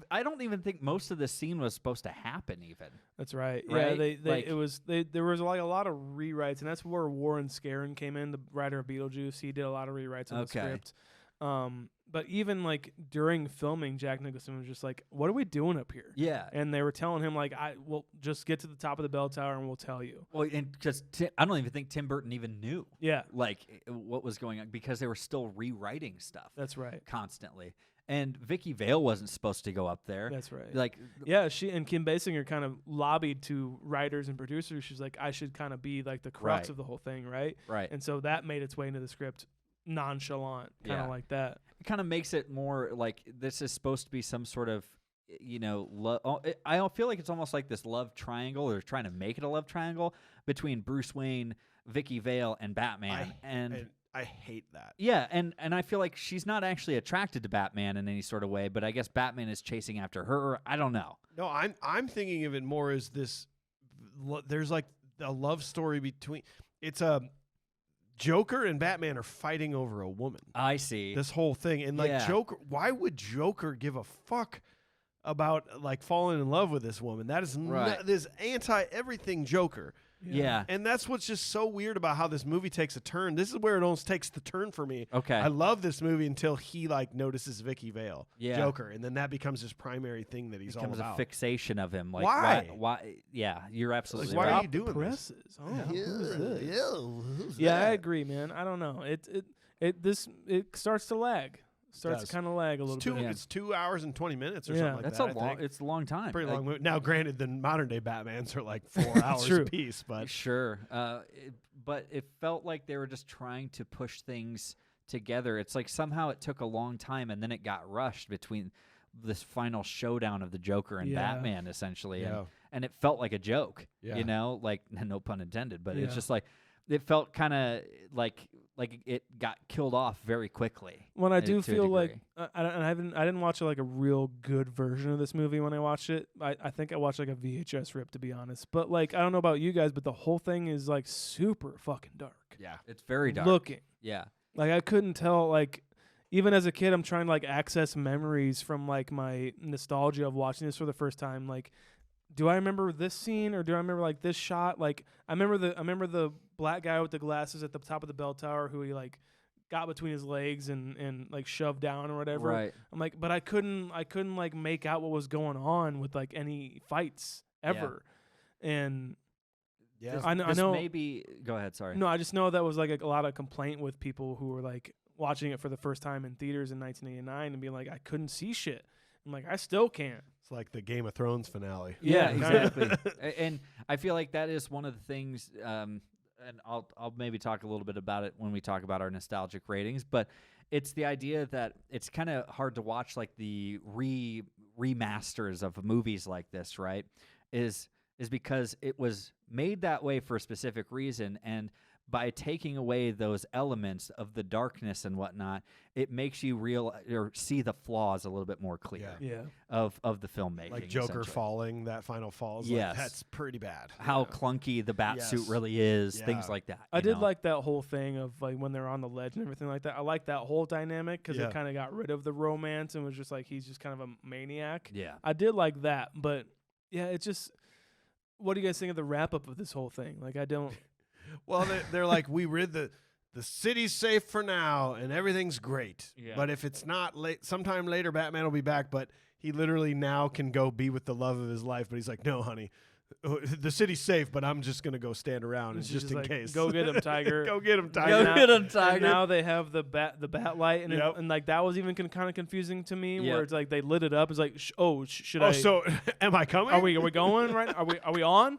I don't even think most of this scene was supposed to happen. Even that's right. Right? Yeah, there was like a lot of rewrites, and that's where Warren Scarron came in, the writer of Beetlejuice. He did a lot of rewrites on the script. But even like during filming, Jack Nicholson was just like, "What are we doing up here?" Yeah, and they were telling him like, "We'll just get to the top of the bell tower and we'll tell you." Well, and because I don't even think Tim Burton even knew, like what was going on, because they were still rewriting stuff. That's right, constantly. And Vicki Vale wasn't supposed to go up there. That's right. Like, yeah, she and Kim Basinger kind of lobbied to writers and producers. She's like, I should kind of be like the crux of the whole thing, right? Right. And so that made its way into the script, nonchalant, kind of like that. It kind of makes it more like this is supposed to be some sort of, I feel like it's almost like this love triangle. They're trying to make it a love triangle between Bruce Wayne, Vicki Vale, and Batman. I hate that. Yeah, and I feel like she's not actually attracted to Batman in any sort of way, but I guess Batman is chasing after her. I don't know. No, I'm thinking of it more as this. There's like a love story between. It's a Joker and Batman are fighting over a woman. I see This whole thing, and like Joker. Why would Joker give a fuck about like falling in love with this woman? That is this anti everything Joker. Yeah. And that's what's just so weird about how this movie takes a turn. This is where it almost takes the turn for me. Okay. I love this movie until he like notices Vicki Vale, Joker, and then that becomes his primary thing that he's all about. Becomes a fixation of him. Like, why? Yeah, you're absolutely why right. are you doing this? Who's yeah, that? I agree, man. I don't know. It starts to lag. Starts to kind of lag a little bit. It's 2 hours and 20 minutes or something like that's that. It's a long time. Pretty long movie. Now, granted, the modern day Batmans are like 4 hours a piece, but sure. But it felt like they were just trying to push things together. It's like somehow it took a long time, and then it got rushed between this final showdown of the Joker and Batman, essentially, and it felt like a joke. You know, like no pun intended, but it's just like it felt kind of like it got killed off very quickly. When I do feel like I didn't watch like a real good version of this movie when I watched it. I think I watched like a VHS rip, to be honest. But like I don't know about you guys, but the whole thing is like super fucking dark. Yeah, it's very dark. Looking. Yeah. Like I couldn't tell, like even as a kid I'm trying to like access memories from like my nostalgia of watching this for the first time. Like, do I remember this scene or do I remember like this shot? Like I remember the black guy with the glasses at the top of the bell tower who he like got between his legs and like shoved down or whatever. Right. I'm like, but I couldn't like make out what was going on with like any fights ever. Yeah. And I know maybe go ahead, sorry. No, I just know that was like a lot of complaint with people who were like watching it for the first time in theaters in 1989 and being like, I couldn't see shit. I'm like, I still can't. It's like the Game of Thrones finale. Yeah, exactly. And I feel like that is one of the things, and I'll maybe talk a little bit about it when we talk about our nostalgic ratings, but it's the idea that it's kind of hard to watch like the remasters of movies like this, right? Is because it was made that way for a specific reason, and by taking away those elements of the darkness and whatnot, it makes you see the flaws a little bit more clear. Of the filmmaking, like Joker falling, that final fall. Yes, that's pretty bad. How clunky the bat suit really is, things like that. I did like that whole thing of like when they're on the ledge and everything like that. I like that whole dynamic because it kind of got rid of the romance and was just like he's just kind of a maniac. Yeah, I did like that, but yeah, it's just. What do you guys think of the wrap up of this whole thing? Like, I don't. Well, they're like, we rid the city's safe for now and everything's great. Yeah. But if it's not late, sometime later, Batman will be back. But he literally now can go be with the love of his life. But he's like, no, honey, the city's safe, but I'm just going to go stand around just in case. Go get him, Tiger. Go get him, Tiger. Go get him, Tiger. And now they have the bat light, and like that was even kind of confusing to me, where it's like they lit it up. It's like, should I? Oh, so am I coming? Are we going right? Are we on?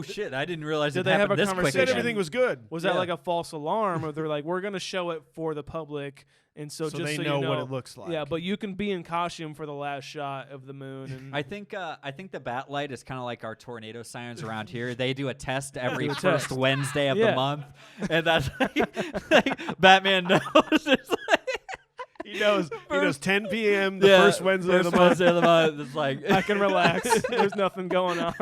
Shit! I didn't realize. Did they have a this conversation? quick. Everything was good. Was that like a false alarm, or they're like, we're gonna show it for the public, and so just they so know you know what it looks like. Yeah, but you can be in costume for the last shot of the moon. And I think the bat light is kind of like our tornado sirens around here. They do a test every first Wednesday of the month, and that's like Batman knows. It's like, He knows 10 p.m. the first Wednesday of the month. It's like I can relax. There's nothing going on.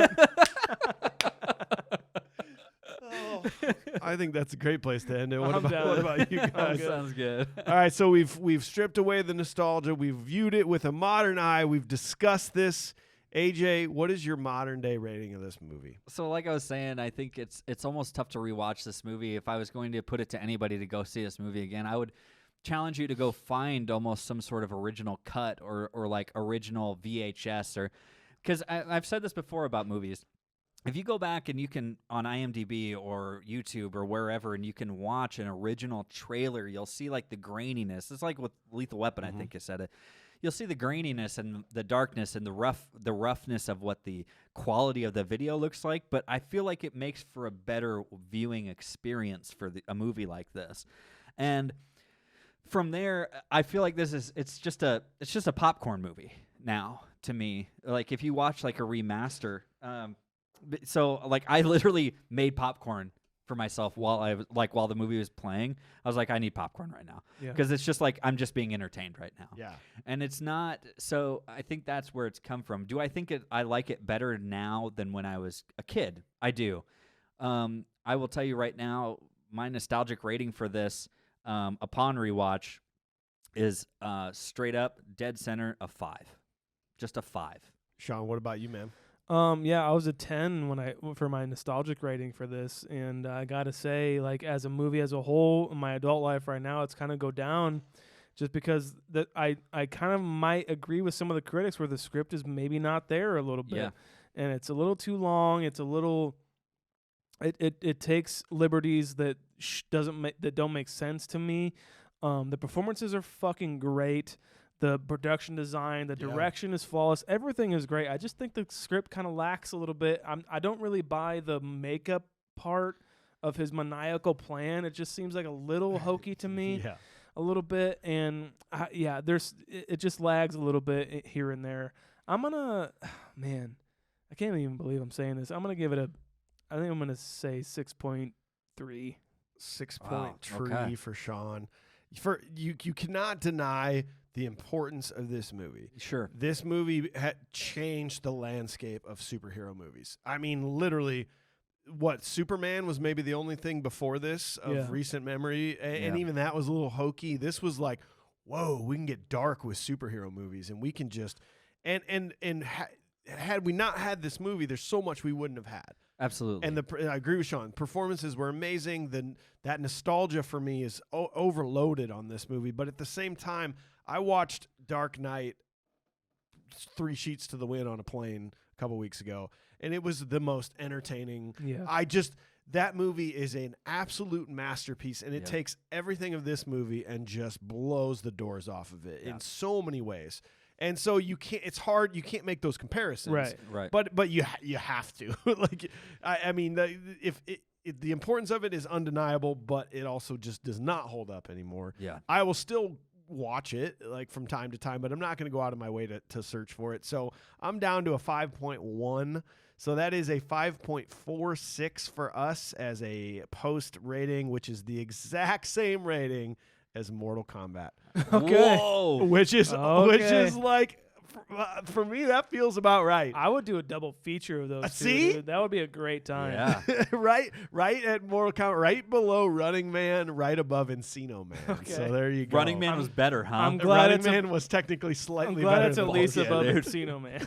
I think that's a great place to end it. What I'm down. what about you guys? Sounds good. All right, so we've stripped away the nostalgia. We've viewed it with a modern eye. We've discussed this. AJ, what is your modern day rating of this movie? So like I was saying, I think it's almost tough to rewatch this movie. If I was going to put it to anybody to go see this movie again, I would challenge you to go find almost some sort of original cut or like original VHS, or because I've said this before about movies. If you go back and you can on IMDb or YouTube or wherever, and you can watch an original trailer, you'll see like the graininess. It's like with Lethal Weapon, I think you said it. You'll see the graininess and the darkness and the roughness of what the quality of the video looks like. But I feel like it makes for a better viewing experience for a movie like this. And from there, I feel like it's just a popcorn movie now to me. Like if you watch like a remaster. So like I literally made popcorn for myself while the movie was playing. I was like, I need popcorn right now because it's just like I'm just being entertained right now. Yeah, and it's not. So I think that's where it's come from. Do I think I like it better now than when I was a kid? I do. I will tell you right now, my nostalgic rating for this upon rewatch is straight up dead center a 5, just a 5. Shaun, what about you, man? Yeah, I was a 10 for my nostalgic rating for this, and I gotta say, like as a movie as a whole, in my adult life right now, it's kind of go down, just because that I kind of might agree with some of the critics where the script is maybe not there a little bit, and it's a little too long. It's a little, it takes liberties that don't make sense to me. The performances are fucking great. The production design, the direction is flawless. Everything is great. I just think the script kind of lacks a little bit. I don't really buy the makeup part of his maniacal plan. It just seems like a little hokey to me, a little bit. And it just lags a little bit here and there. I'm gonna, man, I can't even believe I'm saying this. I'm gonna give it I think I'm gonna say 6.3. 6.3 for Shaun. You cannot deny the importance of this movie. Sure. This movie changed the landscape of superhero movies. I mean, literally, Superman was maybe the only thing before this of recent memory, and even that was a little hokey. This was like, whoa, we can get dark with superhero movies, and we can just had we not had this movie, there's so much we wouldn't have had. Absolutely. And I agree with Shaun. Performances were amazing. That nostalgia for me is overloaded on this movie. But at the same time, I watched Dark Knight 3 sheets to the wind on a plane a couple weeks ago, and it was the most entertaining. Yeah. That movie is an absolute masterpiece, and it takes everything of this movie and just blows the doors off of it in so many ways. And so you can't. It's hard. You can't make those comparisons. Right. But you have to. Like I mean, the importance of it is undeniable, but it also just does not hold up anymore. Yeah. I will still watch it like from time to time, but I'm not going to go out of my way to search for it. So I'm down to a 5.1. So that is a 5.46 for us as a post rating, which is the exact same rating as Mortal Kombat. Okay. Whoa. Which is Okay. like for me that feels about right. I would do a double feature of those. Two, See? dude. That would be a great time. Yeah. right at Mortal Kombat, right below Running Man, right above Encino Man. Okay. So there you go. Running Man was better, huh? I'm glad Running it's Man was technically I'm slightly glad better it's than at least Balls. above dude. Encino Man.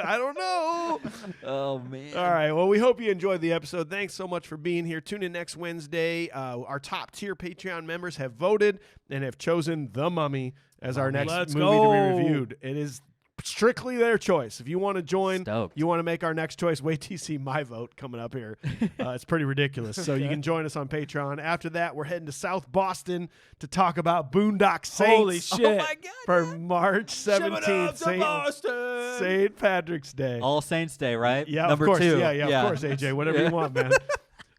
I don't know. Oh man. All right. Well, we hope you enjoyed the episode. Thanks so much for being here. Tune in next Wednesday. Our top tier Patreon members have voted and have chosen The Mummy as our next Let's movie to go. be reviewed. It is strictly their choice. If you want to join, Stoked. you want to make our next choice, wait till you see my vote coming up here. It's pretty ridiculous. So you can join us on Patreon. After that, we're heading to South Boston to talk about Boondock Saints. Holy shit. Oh my God. For March 17th, St. Patrick's Day. All Saints Day, right? Yeah, Number of course. 2. Yeah, of course, AJ. Whatever you want, man.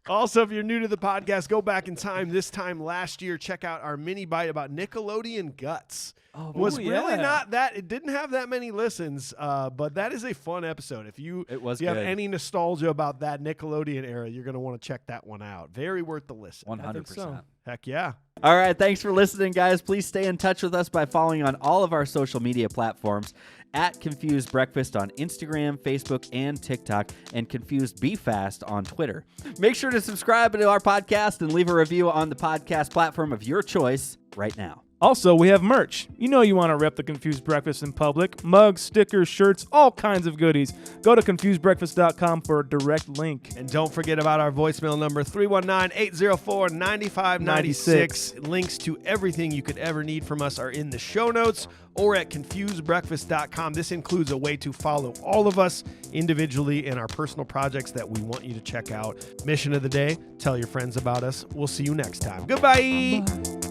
Also, if you're new to the podcast, go back in time. This time last year, check out our mini bite about Nickelodeon Guts. Oh, Was yeah. really not that. It didn't have that many listens, but that is a fun episode. If you It was if you have good. any nostalgia about that Nickelodeon era, you're going to want to check that one out. Very worth the listen. 100%. so. Heck yeah. All right, thanks for listening, guys. Please stay in touch with us by following on all of our social media platforms at Confused Breakfast on Instagram, Facebook, and TikTok, and Confused Be Fast on Twitter. Make sure to subscribe to our podcast and leave a review on the podcast platform of your choice right now. Also, we have merch. You know you want to rep the Confused Breakfast in public. Mugs, stickers, shirts, all kinds of goodies. Go to confusedbreakfast.com for a direct link. And don't forget about our voicemail number, 319-804-9596. Links to everything you could ever need from us are in the show notes or at confusedbreakfast.com. This includes a way to follow all of us individually in our personal projects that we want you to check out. Mission of the day, tell your friends about us. We'll see you next time. Goodbye. Bye.